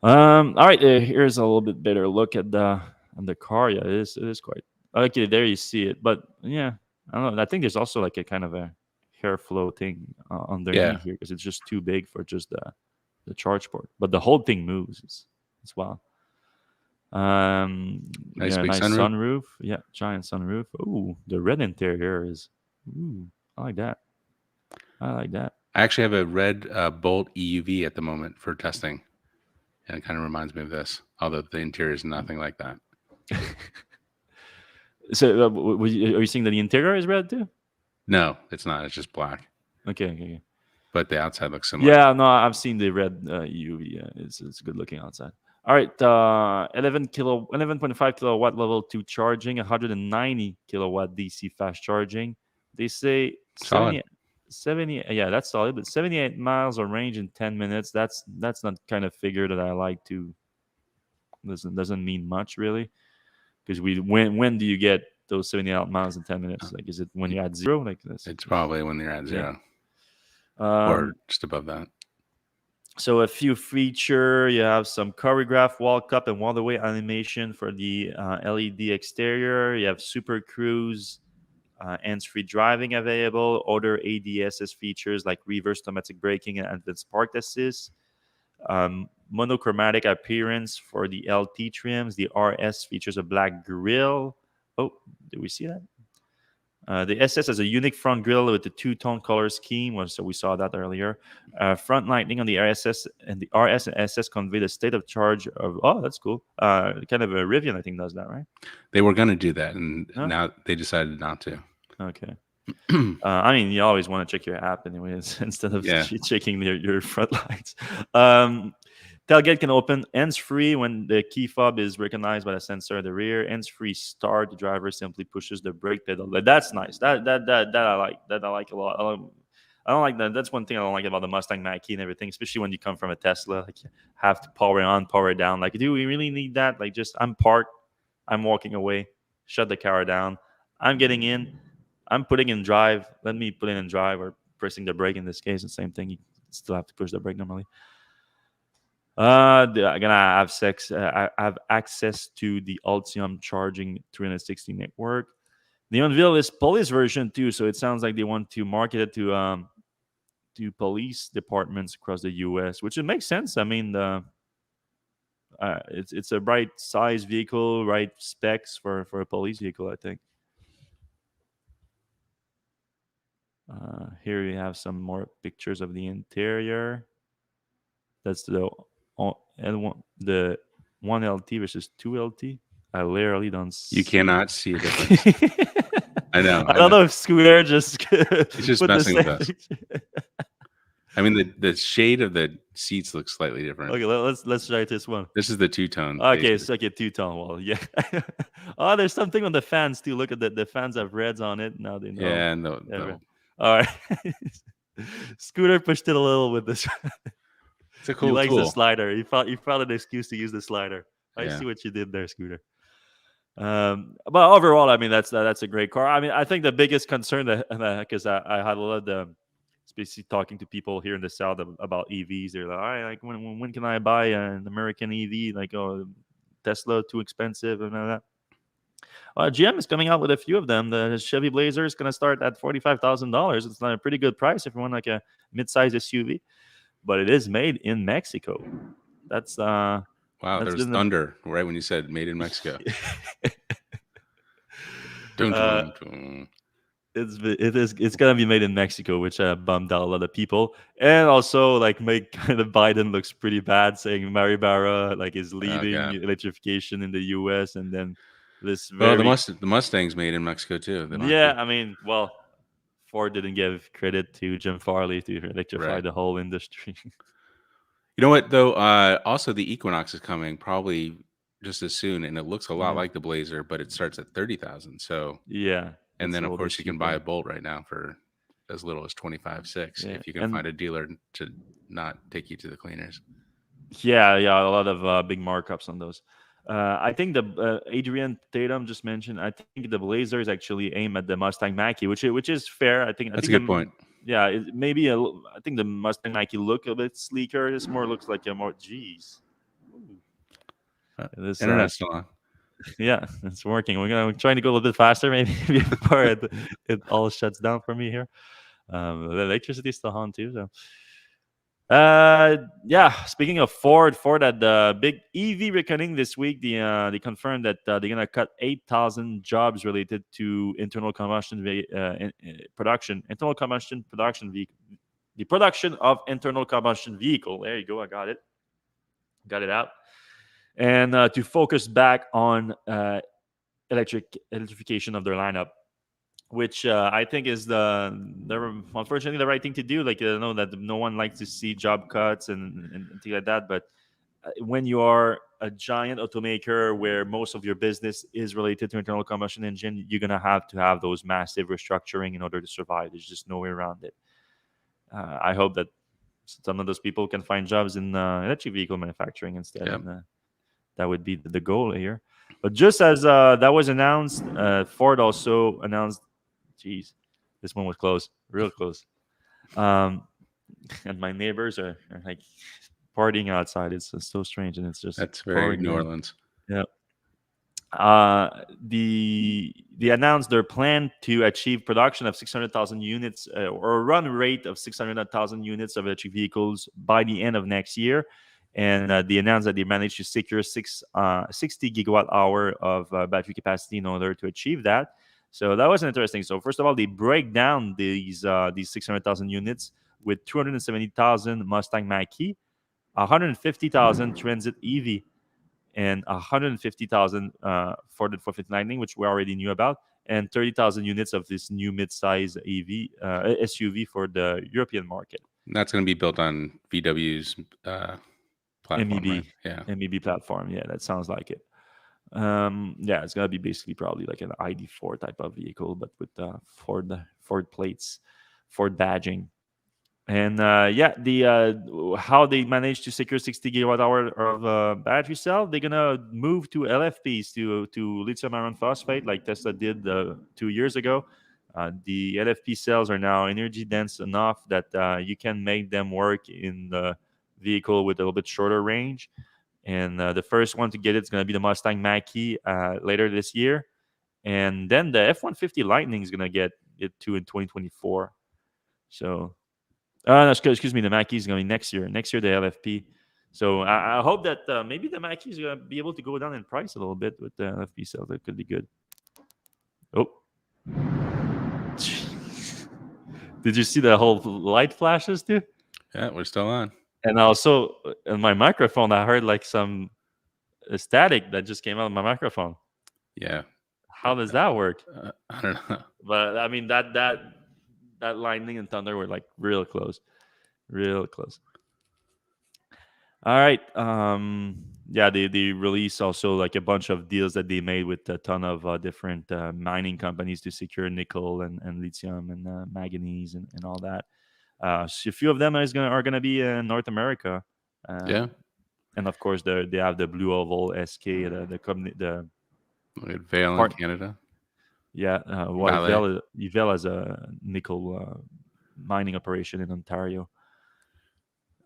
All right. Here's a little bit better look at the car. Yeah, it is quite okay. There you see it, but yeah, I don't know. I think there's also like a kind of a hair flow thing Yeah, underneath here because it's just too big for just the charge port. But the whole thing moves. It's wild. nice Yeah, big nice sunroof. sunroof. Yeah, giant sunroof. Ooh, the red interior is. Ooh, I like that. I like that. I actually have a red Bolt EUV at the moment for testing, and it kind of reminds me of this. Although the interior is nothing like that. So, are you seeing that the interior is red too? No, it's not. It's just black. Okay. But the outside looks similar. Yeah, no, I've seen the red UV. Yeah, it's good looking outside. All right, 11.5 kilowatt level 2 charging, 190 kilowatt DC fast charging. They say Solid. 70. Yeah, that's solid. But 78 miles of range in 10 minutes. That's not kind of figure that I like to. Doesn't mean much really, because when do you get those 78 miles in 10 minutes? Like, is it when you're at zero? Like this? It's probably when they're at zero Yeah. or just above that. So a few feature, you have some choreographed wall cup and waterway animation for the LED exterior. You have Super Cruise, hands-free driving available. Other ADSS features like reverse automatic braking and advanced park assist. Monochromatic appearance for the LT trims. The RS features a black grille. Oh, did we see that? The SS has a unique front grille with the two-tone color scheme. So we saw that earlier. Front lighting on the RSS and the RS and SS convey the state of charge of. Oh, that's cool. Kind of a Rivian, I think, does that, right? They were going to do that, and now they decided not to. Okay. I mean, you always want to check your app anyways instead of checking your front lights. Tailgate can open hands-free when the key fob is recognized by the sensor at the rear. Hands-free start. The driver simply pushes the brake pedal. That's nice. That I like. That I like a lot. I don't like that. That's one thing I don't like about the Mustang Mach-E and everything, especially when you come from a Tesla. Like, you have to power on, power down. Like, do we really need that? Like, just I'm parked. I'm walking away. Shut the car down. I'm getting in. I'm putting in drive. Let me put it in drive or pressing the brake in this case. The same thing. You still have to push the brake normally. I'm gonna have access to the Ultium charging 360 network. They unveiled this police version too, so it sounds like they want to market it to police departments across the U.S., which it makes sense. I mean, it's a right size vehicle, right specs for a police vehicle, I think. Here you have some more pictures of the interior. That's the one LT versus two LT. I literally don't see. You cannot see a difference. I know. I don't know if Scooter just it's just messing with us. I mean, the shade of the seats looks slightly different. Okay, let's try this one. This is the two-tone. Okay, it's like a two-tone wall. Yeah. Oh, there's something on the fans too. Look at the fans have reds on it. Now they know. Yeah, and all right. Scooter pushed it a little with this. It's a cool He likes tool. the slider. He found an excuse to use the slider. I see what you did there, Scooter. But overall, I mean, that's a great car. I mean, I think the biggest concern that because I had a lot of the, especially talking to people here in the south about EVs, they're like, all right, like when can I buy an American EV? Like, oh, Tesla too expensive and all that. GM is coming out with a few of them. The Chevy Blazer is going to start at $45,000. It's not a pretty good price if you want like a mid-size SUV, but it is made in Mexico. That's Wow, there that's was been thunder right when you said made in Mexico. Dun, uh, dun, dun. it's gonna be made in Mexico, which bummed out a lot of people, and also like make kind of Biden looks pretty bad, saying Mary Barra like is Oh leading god. electrification in the U.S. and then this Well, very the Mustang's made in Mexico too. The Mach yeah, 2. I mean, well, Ford didn't give credit to Jim Farley to electrify Right. the whole industry. You know what though? Also, the Equinox is coming probably just as soon, and it looks a lot Yeah, like the Blazer, but it starts at 30,000. So, yeah, and it's a then of little bit course you can buy cheaper. a Bolt right now for as little as 25,600 Yeah, if you can and find a dealer to not take you to the cleaners. yeah, a lot of big markups on those. I think the Adrian Tatum just mentioned. I think the Blazer is actually aimed at the Mustang Mach-E, which is fair. I That's a think good point. yeah, maybe I think the Mustang Mach-E look a bit sleeker. This more looks like a more geez. Ooh. Uh, This Internet's still on. yeah, it's working. We're trying to go a little bit faster maybe before it all shuts down for me here. The electricity is still on too. So yeah. Speaking of Ford had the big EV reckoning this week. They confirmed that they're gonna cut 8,000 jobs related to internal combustion production, internal combustion production vehicle, the production of internal combustion vehicle. There you go. I got it out, and to focus back on electrification of their lineup, which I think is unfortunately the right thing to do. Like I know that no one likes to see job cuts and things like that, but when you are a giant automaker where most of your business is related to internal combustion engine, you're gonna have to have those massive restructuring in order to survive. There's just no way around it. I hope that some of those people can find jobs in electric vehicle manufacturing instead, Yeah, and that would be the goal here. But just as that was announced, Ford also announced. Geez, this one was close, real close. Um, and my neighbors are like partying outside. It's so strange, and it's just that's very pouring New rain. Orleans. Yeah. They announced their plan to achieve production of 600,000 units or a run rate of 600,000 units of electric vehicles by the end of next year. And they announced that they managed to secure 60 gigawatt hour of battery capacity in order to achieve that. So that was interesting. So first of all, they break down these 600,000 units with 270,000 Mustang Mach-E, 150,000 Transit EV, and 150,000 Ford F-450 Lightning, which we already knew about, and 30,000 units of this new mid-size SUV for the European market. And that's going to be built on VW's platform, right? MEB, Yeah. MEB platform. Yeah, that sounds like it. Yeah, it's gonna be basically probably like an ID4 type of vehicle, but with Ford plates, Ford badging. And yeah, the how they managed to secure 60 gigawatt hour of battery cell, they're gonna move to LFPs, to lithium iron phosphate, like Tesla did 2 years ago. The LFP cells are now energy dense enough that you can make them work in the vehicle with a little bit shorter range. And the first one to get it is gonna be the Mustang Mach-E later this year, and then the F-150 Lightning is gonna get it too in 2024. So no, excuse me. The Mackie is going to be next year. Next year, the LFP. So I hope that maybe the Mackie is going to be able to go down in price a little bit with the LFP sales. That could be good. Oh, did you see the whole light flashes too? Yeah, we're still on. And also in my microphone, I heard like some static that just came out of my microphone. Yeah. How does that work? I don't know. But I mean that lightning and thunder were like real close, real close. All right. Yeah, they released also like a bunch of deals that they made with a ton of different mining companies to secure nickel and lithium and manganese and all that. So a few of them are gonna be in North America, Yeah. and of course they have the Blue Oval SK, the company, the We had Vale in part. Canada. Yeah, well, Vale. Yvel has a nickel mining operation in Ontario.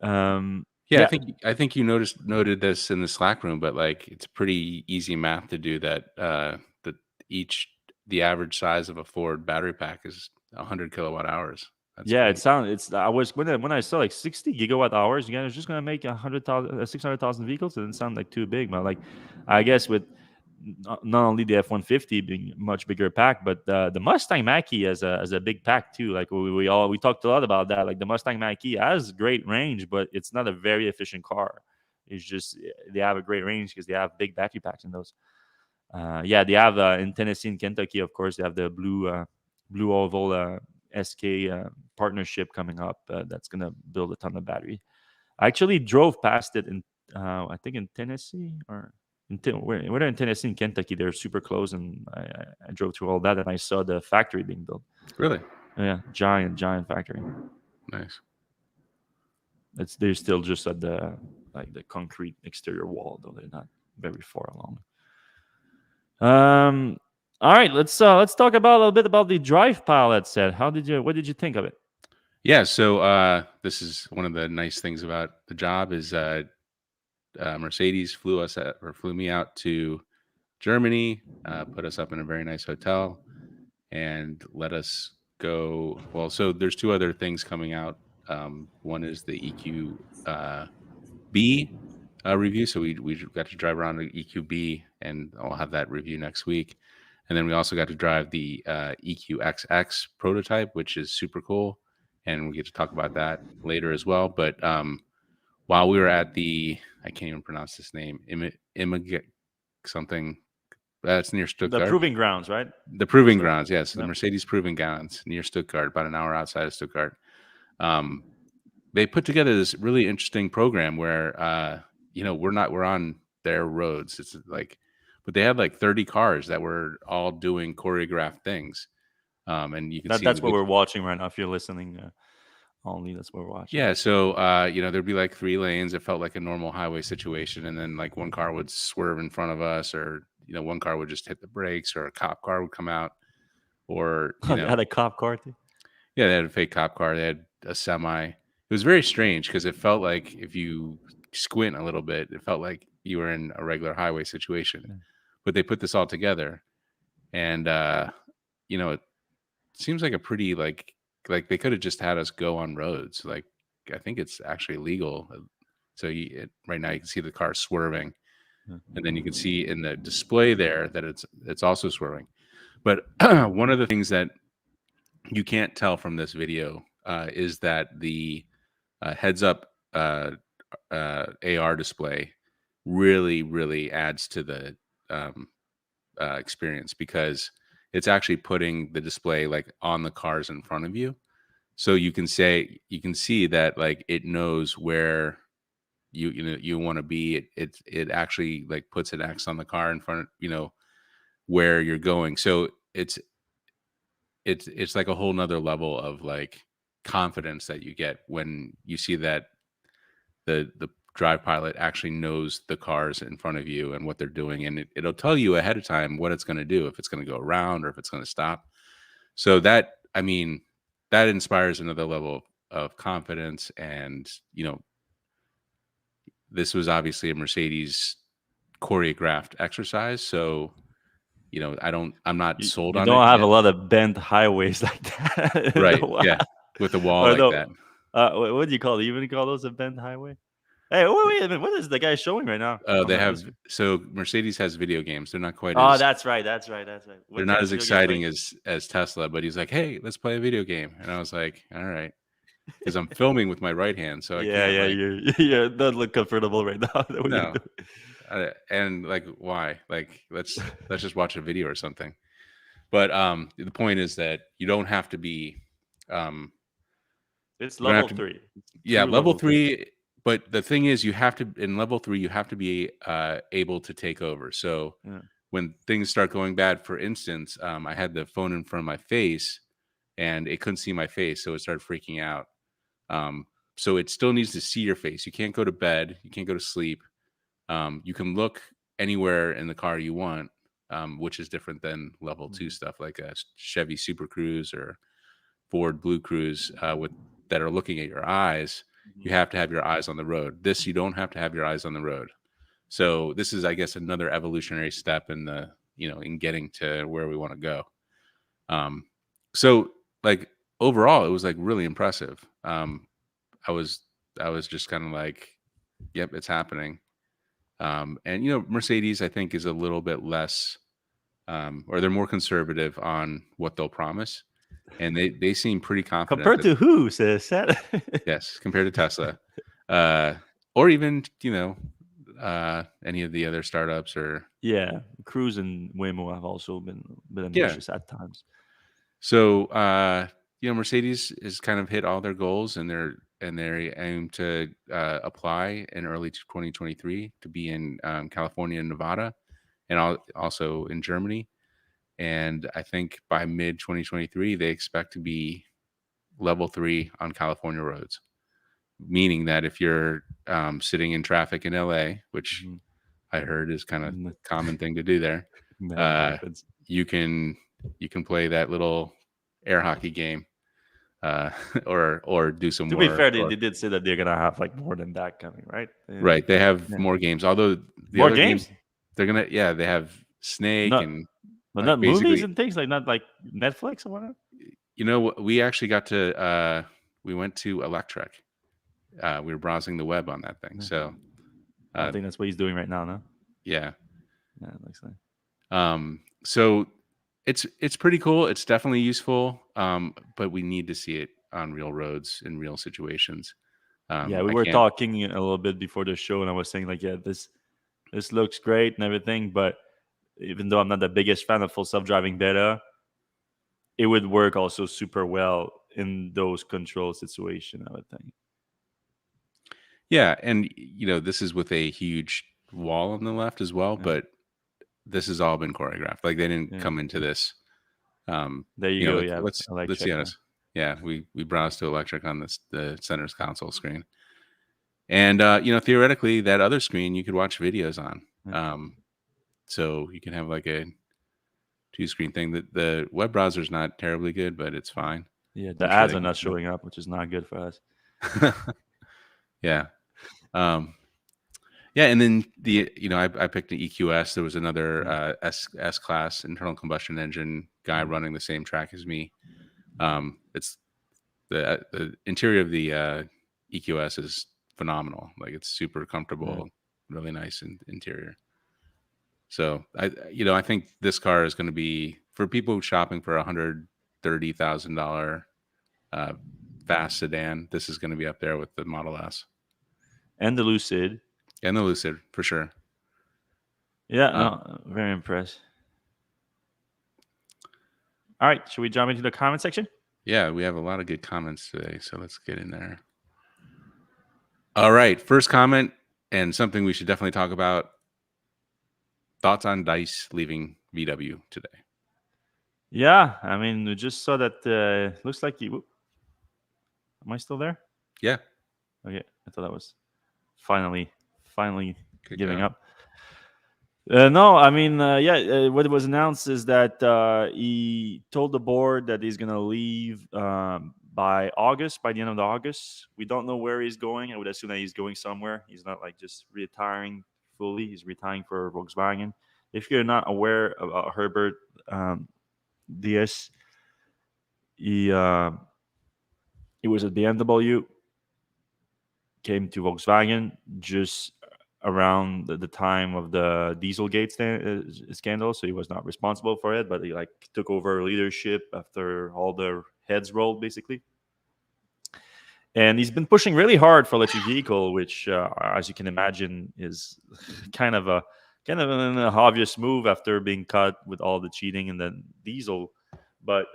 Yeah, Yeah, I think you noted this in the Slack room, but like it's pretty easy math to do that. That each the average size of a Ford battery pack is 100 kilowatt hours. That's yeah. It big. sounds. It's. I was when I saw like 60 gigawatt hours. You guys are just gonna make 600,000 vehicles. It didn't sound like too big, but like, I guess with not only the F-150 being a much bigger pack, but the Mustang Mach-E has a big pack too. Like we talked a lot about that. Like the Mustang Mach-E has great range, but it's not a very efficient car. It's just they have a great range because they have big battery packs in those. Yeah, they have in Tennessee and Kentucky, of course, they have the Blue Oval SK partnership coming up that's gonna build a ton of battery. I actually drove past it in I think in Tennessee or whether in Tennessee and Kentucky. They're super close, and I drove through all that and I saw the factory being built. Really Yeah, giant factory. nice. They're still just at the concrete exterior wall, though they're not very far along. Um. All right, let's talk about a little bit about the drive pilot set. What did you think of it? Yeah, so this is one of the nice things about the job is Mercedes flew me out to Germany, put us up in a very nice hotel, and let us go. Well, so there's two other things coming out. One is the EQ B review. So we got to drive around the EQB, and I'll have that review next week. And then we also got to drive the EQXX prototype, which is super cool, and we get to talk about that later as well. But while we were at I can't even pronounce this name, Imag something. That's near The Stuttgart. proving grounds, right? The proving So, grounds, yes, the yeah. Mercedes proving grounds near Stuttgart, about an hour outside of Stuttgart. Um, they put together this really interesting program where we're on their roads. It's like, but they had like 30 cars that were all doing choreographed things. And you can see in the That's what video. we're watching right now. If you're listening, only that's what we're watching. Yeah, so there'd be like 3 lanes. It felt like a normal highway situation, and then like one car would swerve in front of us, or one car would just hit the brakes, or a cop car would come out, or They had a cop car too. yeah, they had a fake cop car. They had a semi. It was very strange because it felt like if you squint a little bit, it felt like you were in a regular highway situation. Yeah. But they put this all together, and it seems like a pretty like they could have just had us go on roads. Like I think it's actually legal. So right now you can see the car swerving, Yeah. and then you can see in the display there that it's also swerving. But one of the things that you can't tell from this video is that the heads up AR display really, really adds to the um, experience because it's actually putting the display like on the cars in front of you. So you can see that like it knows where you want to be. It actually like puts an X on the car in front, where you're going. So it's like a whole nother level of like confidence that you get when you see that the drive pilot actually knows the cars in front of you and what they're doing, and it'll tell you ahead of time what it's going to do, if it's going to go around or if it's going to stop. So that inspires another level of confidence. And this was obviously a Mercedes choreographed exercise, so I'm not sold You on it don't have a yet. lot of bent highways like that. Right, yeah, with a wall Or like no, that. what do you call it? You even call those a bent highway? Hey, wait a minute. What is the guy showing right now on They this? have so Mercedes has video games. They're not quite Oh, as that's right. That's right. That's right. they're What not kind of as video game you exciting playing? as Tesla, but he's like, "Hey, let's play a video game." And I was like, "All right," because I'm filming with my right hand, so I Yeah, can't yeah. like You don't look comfortable right now the way you're no. doing. And like, why? Like, let's just watch a video or something. But the point is that um, It's you don't have level to, three. yeah, True level level three. 3. But the thing is, in level 3, you have to be able to take over. So Yeah. when things start going bad, for instance, I had the phone in front of my face and it couldn't see my face, so it started freaking out. Um, so it still needs to see your face. You can't go to bed. You can't go to sleep. You can look anywhere in the car you want, which is different than level 2 Mhm. stuff like a Chevy Super Cruise or Ford Blue Cruise with that are looking at your eyes. You Mhm. have to have your eyes on the road. This, you don't have to have your eyes on the road. So this is, I guess, another evolutionary step in the, in getting to where we want to go. Um, so like overall, it was like really impressive. I was, I was just kind of like, yep, it's happening. And Mercedes, I think, is a little bit less, or they're more conservative on what they'll promise, and they seem pretty confident Compared that to who, says that? yes, compared to Tesla, uh, or even any of the other startups, or Yeah, Cruise and Waymo have also been a bit yeah. ambitious at times. So Mercedes has kind of hit all their goals, and they aim to apply in early 2023 to be in California and Nevada, and also in Germany. And I think by mid 2023, they expect to be level 3 on California roads, meaning that if you're sitting in traffic in LA, which Mhm. I heard is kind of N- common thing to do there, Never uh, happens. you can play that little air hockey game, uh, or do some To be more. fair, they, Or they did say that they're gonna have like more than that coming, right? right, they have Yeah. more games. Although the More other games, games, they're gonna they have Snake not and but like not movies basically, and things like not like Netflix or whatever. we actually got to we went to Electrek. We were browsing the web on that thing. Yeah. So I uh, think that's what he's doing right now. No, yeah. yeah, it looks like. So it's pretty cool. It's definitely useful. But we need to see it on real roads in real situations. Yeah, we I were can't. talking a little bit before the show, and I was saying like, yeah, this looks great and everything, but even though I'm not the biggest fan of full self driving beta, it would work also super well in those control situation. I would think. Yeah, and this is with a huge wall on the left as well. Yeah, But this has all been choreographed. Like they didn't yeah. come into this. There you go. Like Yeah, let's be Electrek. honest. Yeah, we browsed to Electric on the center's console screen, and theoretically that other screen you could watch videos on. Yeah. So you can have like a two screen thing. The web browser is not terribly good, but it's fine. Yeah, the I'm sure ads they are can not showing up, which is not good for us. yeah. Um, yeah, and then I picked an EQS. There was another Yeah. S class internal combustion engine guy Mhm. running the same track as me. It's the interior of the EQS is phenomenal. Like it's super Yeah. comfortable, really nice interior. So I think this car is going to be for people shopping for $130,000 uh, fast sedan. This is going to be up there with the Model S And the Lucid. and the Lucid for sure. Yeah, Uh, no, very impressed. All right, should we jump into the comment section? yeah, we have a lot of good comments today, so let's get in there. All right, first comment and something we should definitely talk about. Thoughts on Dice leaving VW today? Yeah, I mean, we just saw that. Looks like you. Am I still there? Yeah, Okay, I thought I was finally kicked giving out. up. No, I mean, yeah. What was announced is that he told the board that he's gonna leave by August. By the end of the August, we don't know where he's going. I would assume that he's going somewhere. He's not like just retiring fully. He's retiring for Volkswagen. If you're not aware about Herbert Diaz, he he was at BMW, came to Volkswagen just around the time of the Dieselgate scandal, so he was not responsible for it, but he like took over leadership after all the heads rolled, basically. And he's been pushing really hard for electric vehicle, which, as you can imagine, is kind of a an obvious move after being caught with all the cheating and then diesel. But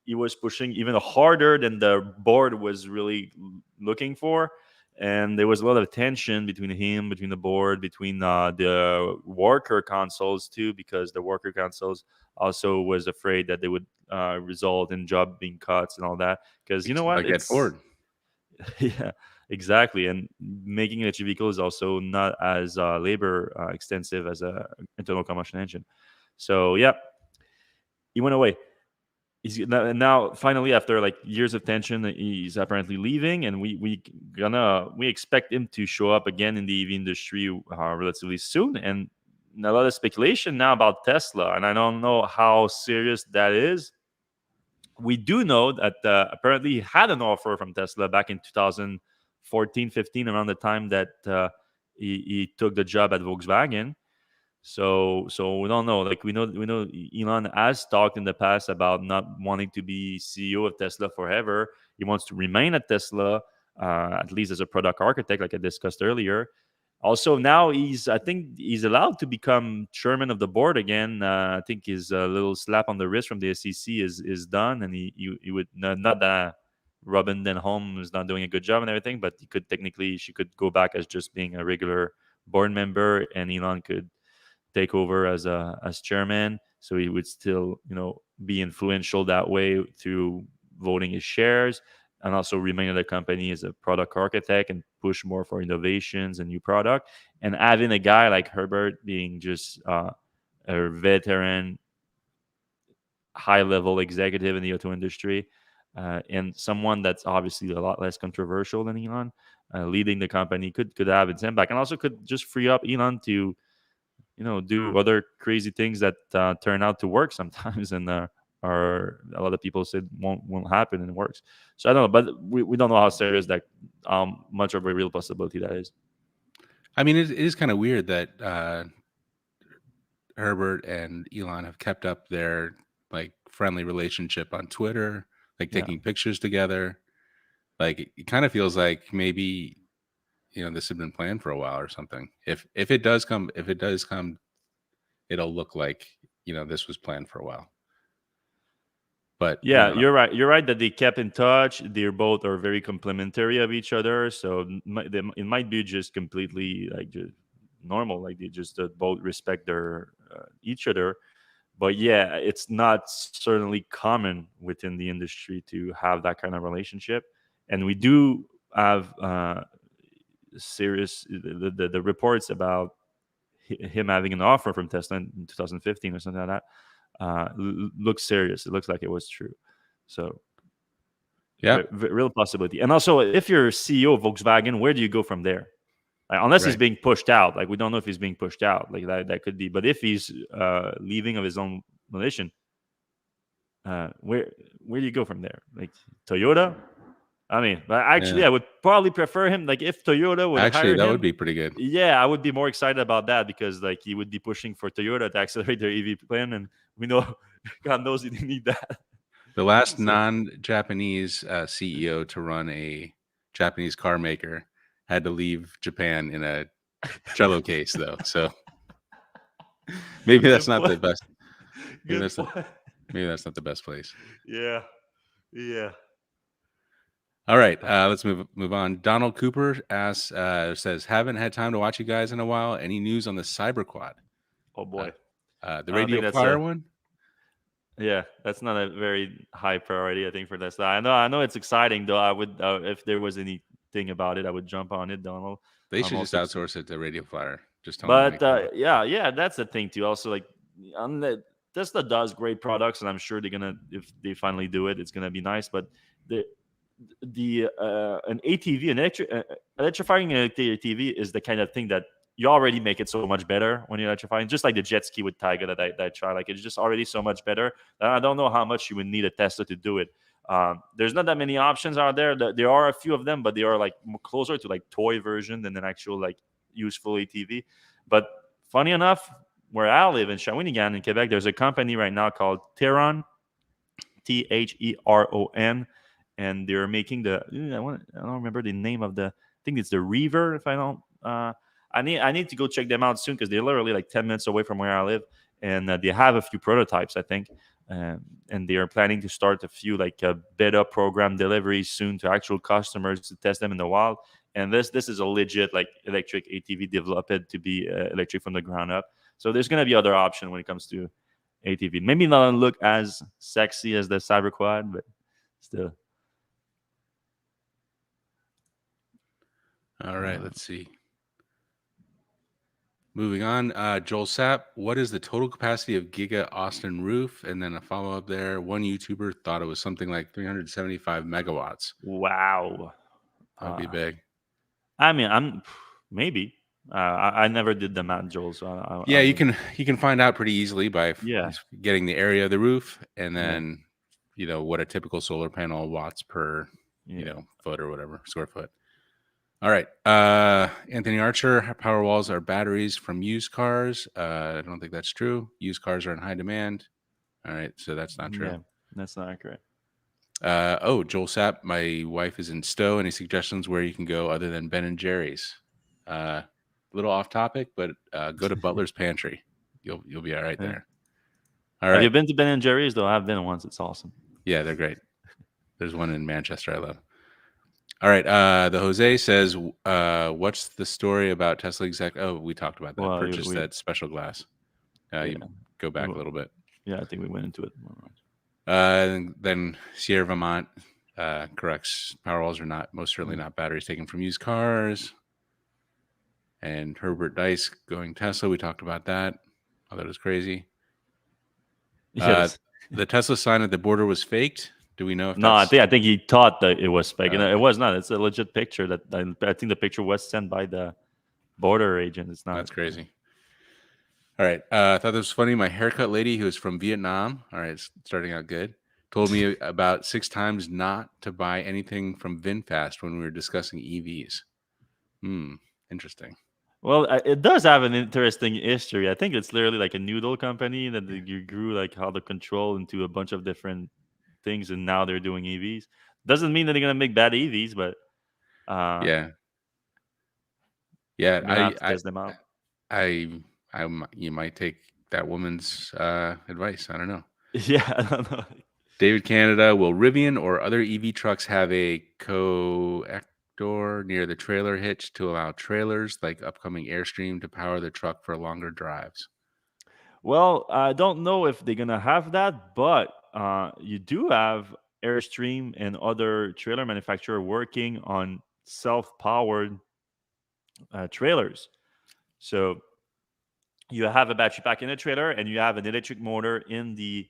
he was pushing even harder than the board was really looking for, and there was a lot of tension between him, between the board, between the worker consoles too, because the worker consoles also was afraid that they would result in job being cuts and all that. Because you know what, Like at it's Ford. yeah, exactly. And making electric vehicle is also not as labor extensive as a internal combustion engine. So yeah, he went away. He's now finally, after like years of tension, he's apparently leaving, and we expect him to show up again in the EV industry relatively soon. And a lot of speculation now about Tesla, and I don't know how serious that is. We do know that apparently he had an offer from Tesla back in 2014, 15, around the time that he took the job at Volkswagen. So we don't know. Like we know Elon has talked in the past about not wanting to be CEO of Tesla forever. He wants to remain at Tesla, at least as a product architect, like I discussed earlier. Also, now I think he's allowed to become chairman of the board again. I think his little slap on the wrist from the SEC is done, and he would not that Robin Denholm is not doing a good job and everything, but she could go back as just being a regular board member, and Elon could take over as chairman, so he would still be influential that way through voting his shares, and also remain at the company as a product architect and push more for innovations and new product. And having a guy like Herbert being just a veteran, high level executive in the auto industry, and someone that's obviously a lot less controversial than Elon, leading the company could have its impact, and also could just free up Elon to do other crazy things that turn out to work sometimes, and are a lot of people said won't happen, and it works. So I don't know, but we don't know how serious that much of a real possibility that is. I mean, it is kind of weird that Herbert and Elon have kept up their like friendly relationship on Twitter, like Yeah. taking pictures together. Like it kind of feels like maybe this had been planned for a while or something. If it does come, it'll look like this was planned for a while. But we Yeah, don't know. you're right that they kept in touch. They're both are very complementary of each other, so it might be just completely like just normal, like they just both respect their each other. But yeah, it's not certainly common within the industry to have that kind of relationship, and we do have serious the reports about him having an offer from Tesla in 2015 or something like that. Looks serious. It looks like it was true. So Yeah, real possibility. And also, if you're CEO of Volkswagen, where do you go from there? Like, unless he's right. being pushed out, like we don't know if he's being pushed out, like that could be. But if he's leaving of his own volition, where do you go from there? Like Toyota? I mean, but actually, Yeah, I would probably prefer him. Like if Toyota would actually, hire that would him, be pretty good. yeah, I would be more excited about that, because like he would be pushing for Toyota to accelerate their EV plan, and we know, God knows, he didn't need that. The last So non-Japanese CEO to run a Japanese car maker had to leave Japan in a Trello case, though. So maybe that's good not the point. best. Maybe Good that's not. point. Maybe that's not the best place. Yeah, yeah. All right, let's move on. Donald Cooper asks, says, haven't had time to watch you guys in a while. Any news on the Cyber Quad? Oh Uh, boy, the I don't Radio think that's Flyer a one? yeah. That's not a very high priority, I think, for Tesla. I know it's exciting though. I would if there was anything about it, I would jump on it, Donald. They should just Also, outsource it to Radio Flyer. Just tell them to but make the one. yeah, that's the thing too. Also, like on the Tesla does great products, and I'm sure they're gonna, if they finally do it, it's gonna be nice. But the an ATV, electrifying an ATV is the kind of thing that you already make it so much better when you're electrifying. Just like the jet ski with Tiger that I try, like it's just already so much better. And I don't know how much you would need a Tesla to do it. There's not that many options out there. There are a few of them, but they are like closer to like toy version than an actual like useful ATV. But funny enough, where I live in Shawinigan in Quebec, there's a company right now called Teron, Theron, and they're making I don't remember the name of the. I think it's the Reaver. If I don't, I need to go check them out soon, because they're literally like 10 minutes away from where I live, and they have a few prototypes, I think, and they are planning to start a few like beta program deliveries soon to actual customers to test them in the wild. And this is a legit like electric ATV developed to be electric from the ground up. So there's gonna be other option when it comes to ATV. Maybe not look as sexy as the Cyber Quad, but still. All right, Uh, let's see. Moving on, Joel Sapp, what is the total capacity of Giga Austin roof? And then a follow up there. One YouTuber thought it was something like 375 megawatts. Wow. That would be Uh, big. I mean, I'm maybe. I never did the math, Joel, so Yeah, I would. you can find out pretty easily by Yeah, just getting the area of the roof and yeah, then what a typical solar panel watts per yeah. foot or whatever square foot. All right, Anthony Archer, power walls are batteries from used cars. I don't think that's true. Used cars are in high demand. All right, so that's not true. Yeah, that's not accurate. Joel Sapp, my wife is in Stowe. Any suggestions where you can go other than Ben and Jerry's? A little off topic, but go to Butler's Pantry. You'll be all right Yeah. there. All Have you right. been to Ben and Jerry's though? I've been once. It's awesome. Yeah, they're great. There's one in Manchester I love. All right. The Jose says, what's the story about Tesla exec? Oh, we talked about that. Well, Purchase that special glass. yeah, You go back a we- little bit. yeah. I think we went into it. Then Sierra Vermont corrects power walls are not most certainly not batteries taken from used cars. And Herbert Dice going Tesla. We talked about that. Oh, that was crazy. Yes. The Tesla sign at the border was faked. Do we know if No, that's? I think he thought that it was fake. And it Okay. was not. It's a legit picture. That I think the picture was sent by the border agent. It's not. That's crazy. All right. I thought this was funny. My haircut lady, who is from Vietnam, all right, it's starting out good, told me about 6 times not to buy anything from VinFast when we were discussing EVs. Interesting. Well, it does have an interesting history. I think it's literally like a noodle company that you grew like how the control into a bunch of different things, and now they're doing EVs. Doesn't mean that they're gonna make bad EVs, but Yeah. Yeah. you're gonna have to test them out. I, you might take that woman's advice. I don't know. Yeah, I don't know. David Canada, will Rivian or other EV trucks have a coactor near the trailer hitch to allow trailers like upcoming Airstream to power the truck for longer drives? Well, I don't know if they're gonna have that, but you do have Airstream and other trailer manufacturer working on self-powered trailers. So you have a battery pack in the trailer, and you have an electric motor in the.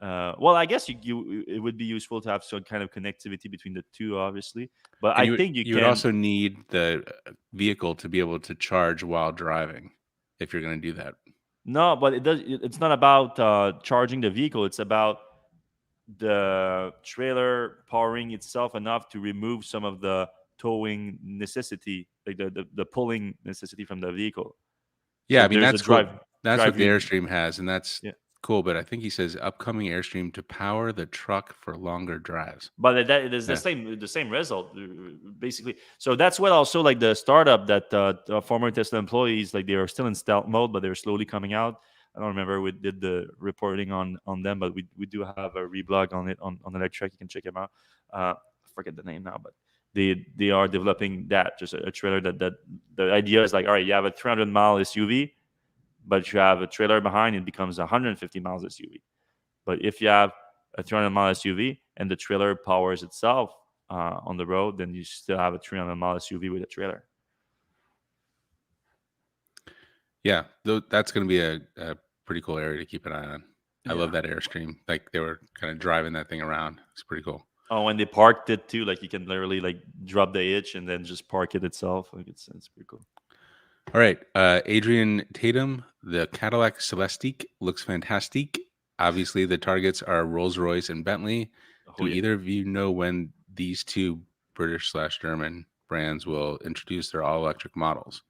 Well, I guess it would be useful to have some kind of connectivity between the two, obviously. But And I think you you would can. also need the vehicle to be able to charge while driving if you're going to do that. No, but it's not about charging the vehicle. It's about the trailer powering itself enough to remove some of the towing necessity, like the pulling necessity from the vehicle. Yeah, So I mean there's a that's what drive the unit. Airstream has, and that's Yeah. cool. But I think he says upcoming Airstream to power the truck for longer drives. But that it is Yeah. the same result basically. So that's what also like the startup that the former Tesla employees, like they are still in stealth mode, but they're slowly coming out. I don't remember we did the reporting on them, but we do have a reblog on it on Electrek. You can check them out. I forget the name now, but they are developing that, just a trailer that the idea is like, all right, you have a 300-mile SUV, but you have a trailer behind, it becomes 150 miles SUV. But if you have a 300-mile SUV and the trailer powers itself on the road, then you still have a 300-mile SUV with a trailer. Yeah, that's going to be a pretty cool area to keep an eye on. I love that Airstream. Like they were kind of driving that thing around. It's pretty cool. Oh, and they parked it too. Like you can literally like drop the hitch and then just park it itself. Like it's pretty cool. All right, Adrian Tatum, the Cadillac Celestiq looks fantastic. Obviously, the targets are Rolls-Royce and Bentley. Oh, Do yeah. either of you know when these two British/German brands will introduce their all-electric models?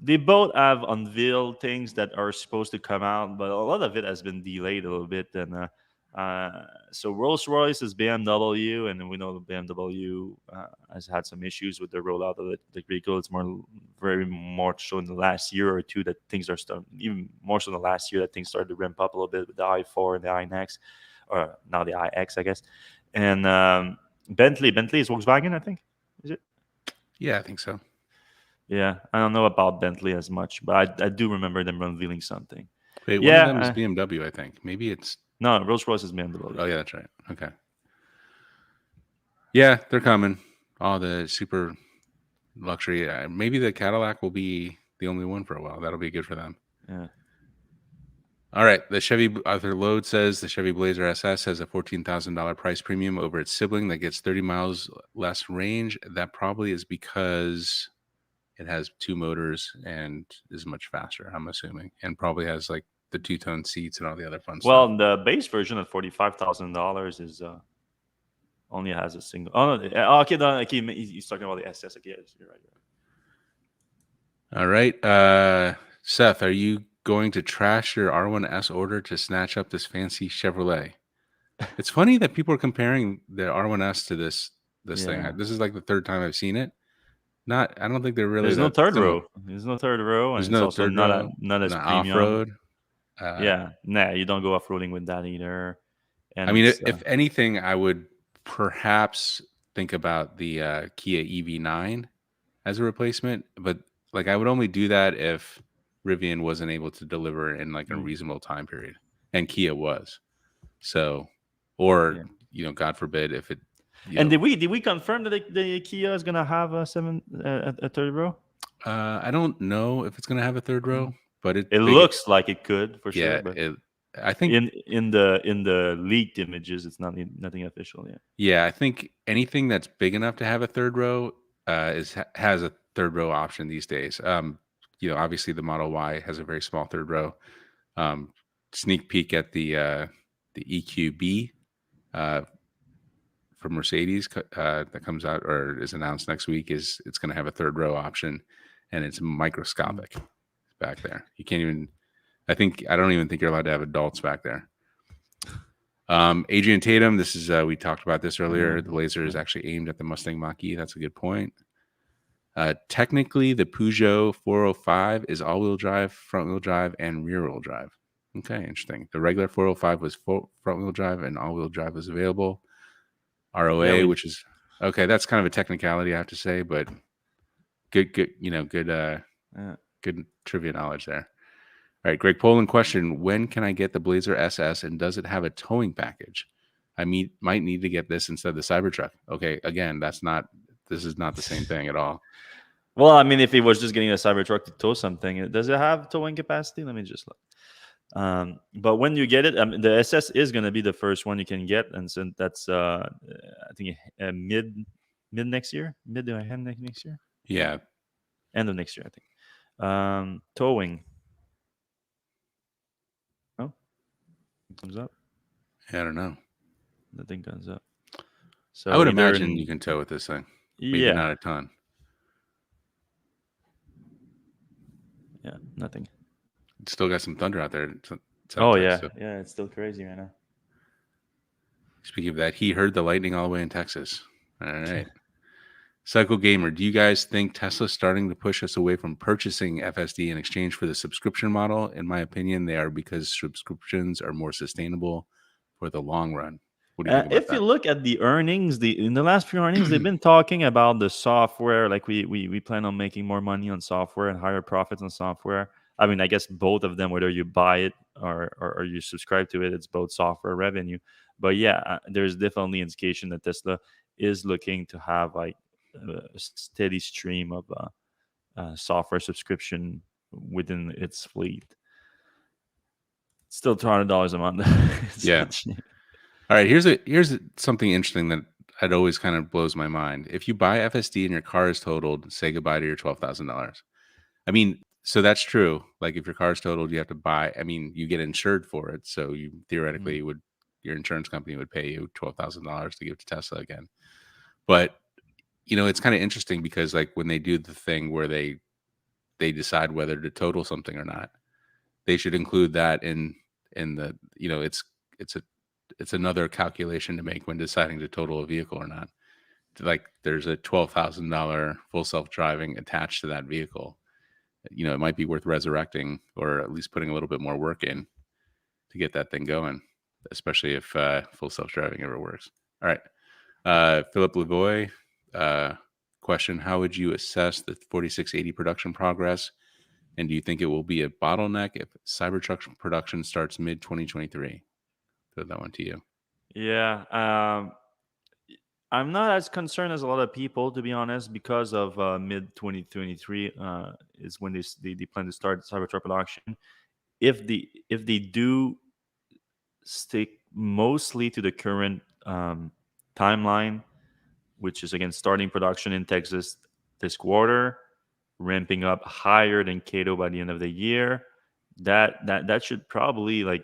They both have unveiled things that are supposed to come out, but a lot of it has been delayed a little bit. And so Rolls Royce is BMW, and we know BMW has had some issues with the rollout of the vehicle. It's very more so in the last year or two that things are starting, even more so in the last year that things started to ramp up a little bit with the i4 and the iNext, or now the iX, I guess. And Bentley is Volkswagen, I think. Is it? Yeah, I think so. Yeah, I don't know about Bentley as much, but I do remember them unveiling something. Wait, one of Yeah, them is BMW, I think. Maybe it's... no, Rolls Royce is BMW. Oh, yeah, that's right. Okay. Yeah, they're coming. All the super luxury. Maybe the Cadillac will be the only one for a while. That'll be good for them. Yeah. All right. The Chevy Arthur Load says the Chevy Blazer SS has a $14,000 price premium over its sibling that gets 30 miles less range. That probably is because it has 2 motors and is much faster, I'm assuming, and probably has like the 2-tone seats and all the other fun stuff. Well, the base version at $45,000 is only has a single. Oh, no, okay. No, okay, he's talking about the SS. Okay, yes, you're right. All right. Seth, are you going to trash your R1S order to snatch up this fancy Chevrolet? It's funny that people are comparing the R1S to this thing. Yeah. This is like the third time I've seen it. I don't think they're really There's no that third similar. row. There's no third row, and There's it's no also third row, not as not premium. off-road. Yeah, nah, you don't go off roading with that either. And I mean, it's if anything, I would perhaps think about the Kia EV9 as a replacement, but like I would only do that if Rivian wasn't able to deliver in like a reasonable time period, and Kia was. So, or God forbid if it. And did we confirm that the Kia is gonna have a third row? I don't know if it's gonna have a third row, but it looks like it could for yeah, sure. But I think in the leaked images, it's nothing official yet. Yeah, I think anything that's big enough to have a third row has a third row option these days. Obviously the Model Y has a very small third row. Sneak peek at the EQB from Mercedes that comes out or is announced next week is it's going to have a third row option, and it's microscopic back there. You can't even. I don't even think you're allowed to have adults back there. Adrian Tatum, this is we talked about this earlier. The laser is actually aimed at the Mustang Mach-E. That's a good point. Technically, the Peugeot 405 is all-wheel drive, front-wheel drive, and rear-wheel drive. Okay, interesting. The regular 405 was front-wheel drive, and all-wheel drive was available. ROA, which is okay. That's kind of a technicality, I have to say, but good, good trivia knowledge there. All right, Greg Poland question: when can I get the Blazer SS, and does it have a towing package? I might need to get this instead of the Cybertruck. Okay, again, this is not the same thing at all. Well, I mean, if it was just getting a Cybertruck to tow something, does it have towing capacity? Let me just look. But when you get it, the SS is going to be the first one you can get, and so that's I think mid next year, mid to end next year. Yeah, end of next year, I think. Towing. Oh, it comes up. Yeah, I don't know. The thing comes up. So I would imagine you can tow with this thing. Maybe not a ton. Yeah, nothing. It's still got some thunder out there. Oh yeah, yeah, it's still crazy right now. Speaking of that, he heard the lightning all the way in Texas. All right. Cycle Gamer, do you guys think Tesla's starting to push us away from purchasing FSD in exchange for the subscription model? In my opinion, they are, because subscriptions are more sustainable for the long run. What do you think about that? If you look at the earnings, in the last few earnings, they've been talking about the software. Like we plan on making more money on software and higher profits on software. I mean, I guess both of them, whether you buy it or you subscribe to it, it's both software revenue. But yeah, there's definitely indication that Tesla is looking to have like a steady stream of software subscription within its fleet. It's still $200 a month. Yeah. All right. Here's something interesting that it always kind of blows my mind. If you buy FSD and your car is totaled, say goodbye to your $12,000. I mean, so that's true. Like if your car is totaled, you have to buy. I mean, you get insured for it, so you theoretically your insurance company would pay you $12,000 to give to Tesla again. But it's kind of interesting because like when they do the thing where they decide whether to total something or not, they should include that in the it's another calculation to make when deciding to total a vehicle or not. Like there's a $12,000 full self-driving attached to that vehicle. It might be worth resurrecting or at least putting a little bit more work in to get that thing going, especially if full self-driving ever works. All right. Philip Lavoie, question: how would you assess the 4680 production progress? And do you think it will be a bottleneck if Cybertruck production starts mid-2023? Throw that one to you. Yeah. I'm not as concerned as a lot of people, to be honest, because of mid 2023 is when they plan to start Cybertruck production. If they do stick mostly to the current timeline, which is again starting production in Texas this quarter, ramping up higher than Cato by the end of the year, that should probably like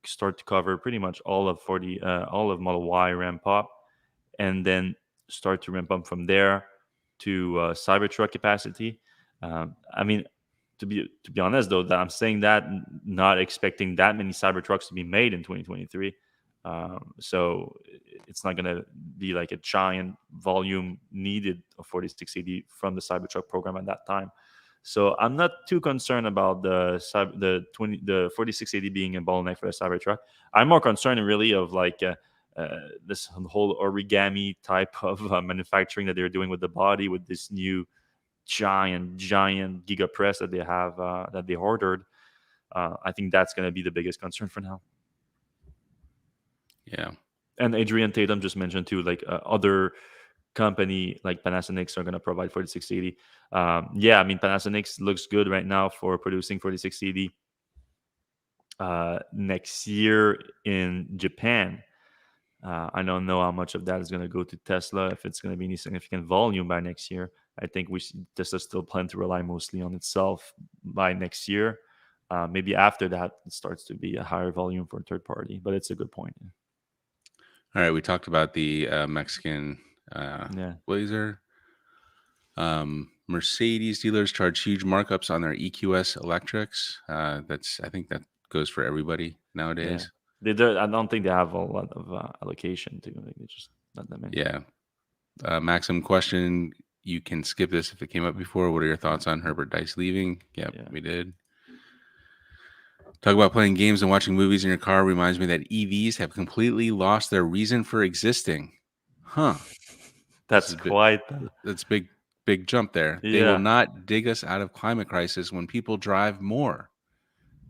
start to cover pretty much all of Model Y ramp up, and then start to ramp up from there to Cybertruck capacity. I mean, to be honest though, that I'm saying that not expecting that many Cybertrucks to be made in 2023. So it's not going to be like a giant volume needed of 4680 from the Cybertruck program at that time. So I'm not too concerned about the 4680 being a bottleneck for the Cybertruck. I'm more concerned really of like this whole origami type of manufacturing that they're doing with the body, with this new giant giga press that they have that they ordered. I think that's going to be the biggest concern for now. Yeah. And Adrian Tatum just mentioned too, like other company like Panasonic are going to provide 4680. Yeah, I mean Panasonic looks good right now for producing 4680 next year in Japan. I don't know how much of that is going to go to Tesla, if it's going to be any significant volume by next year. I think Tesla still plan to rely mostly on itself by next year. Maybe after that, it starts to be a higher volume for third party, but it's a good point. All right, we talked about the Mexican Yeah. Blazer. Mercedes dealers charge huge markups on their EQS electrics. I think that goes for everybody nowadays. I don't think they have a lot of allocation to. Like, they just not that many. Yeah. Maxim question. You can skip this if it came up before. What are your thoughts on Herbert Dice leaving? Yep, Yeah. we did. Talk about playing games and watching movies in your car reminds me that EVs have completely lost their reason for existing. Huh. That's quite. That's big jump there. Yeah. They will not dig us out of climate crisis when people drive more.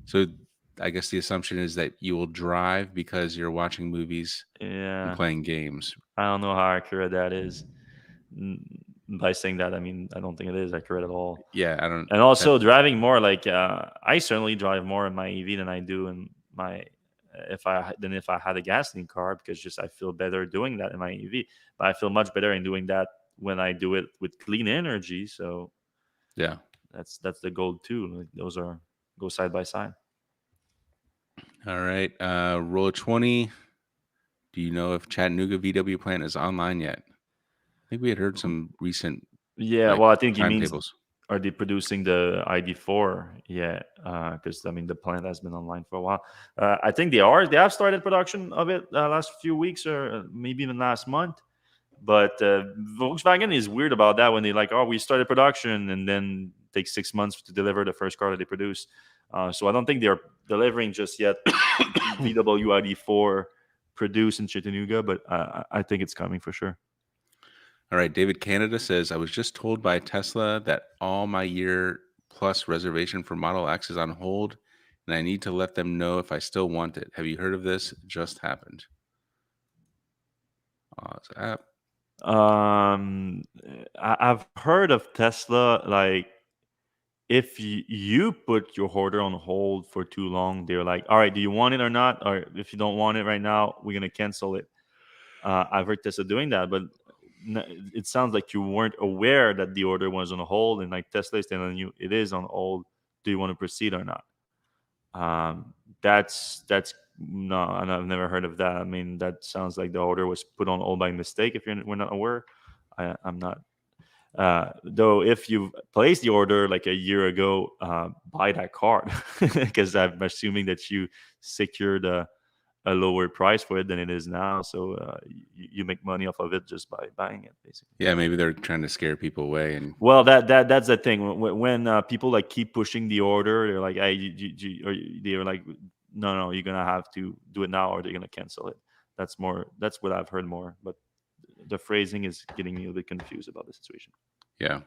So I guess the assumption is that you will drive because you're watching movies and playing games. I don't know how accurate that is. By saying that, I mean I don't think it is accurate at all. Yeah, I don't. And also driving more, like I certainly drive more in my EV than I do in my if I had a gasoline car, because just I feel better doing that in my EV. But I feel much better in doing that when I do it with clean energy. So yeah, that's the goal too. Like, those go side by side. All right, roll 20. Do you know if Chattanooga VW plant is online yet? I think we had heard some recent. Yeah, well, I think he means, timetables. are they producing the ID4? Yeah, because I mean the plant has been online for a while. I think they are. They have started production of it last few weeks, or maybe even last month. But Volkswagen is weird about that, when they like, oh, we started production, and then take 6 months to deliver the first car that they produce. So I don't think they're delivering just yet. VW ID4 produced in Chattanooga, but I think it's coming for sure. All right, David Canada says, I was just told by Tesla that all my year plus reservation for Model X is on hold, and I need to let them know if I still want it. Have you heard of this? Just happened. App. I've heard of Tesla, like, if you put your order on hold for too long, they're like, all right, do you want it or not? Or if you don't want it right now, we're going to cancel it. I've heard Tesla doing that, but it sounds like you weren't aware that the order was on hold, and like Tesla is telling you it is on hold. Do you want to proceed or not? That's no, and I've never heard of that. I mean, that sounds like the order was put on hold by mistake. If we're not aware, I'm not. Though, if you placed the order like a year ago, buy that car, because I'm assuming that you secured a lower price for it than it is now. So you make money off of it just by buying it, basically. Yeah, maybe they're trying to scare people away. And well, that's the thing. When people like keep pushing the order, they're like, hey, they're like, no, you're gonna have to do it now, or they're gonna cancel it. That's what I've heard more, but the phrasing is getting me a little bit confused about the situation. Yeah.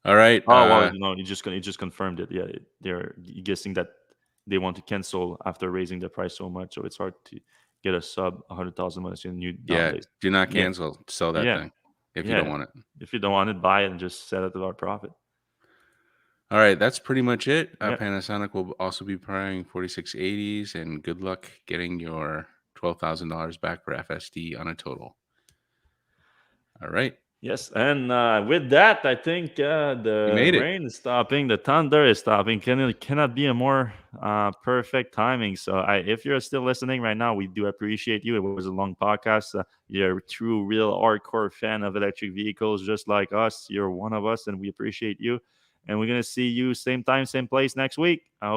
All right. Oh, well, you just confirmed it. Yeah, they're guessing that they want to cancel after raising the price so much, so it's hard to get a sub 100,000 when it's new Yeah, nowadays. do not Yeah, cancel. Sell that yeah, thing if you don't yeah. want it. If you don't want it, buy it and just sell it to our profit. All right, that's pretty much it. Yeah. Panasonic will also be providing 4680s, and good luck getting your $12,000 back for FSD on a total. All right, Yes, and with that, I think you the made it. rain is stopping, the thunder is stopping. Cannot be a more perfect timing. So, if you're still listening right now, we do appreciate you. It was a long podcast. You're a true, real, hardcore fan of electric vehicles, just like us. You're one of us, and we appreciate you. And we're gonna see you same time, same place next week. I hope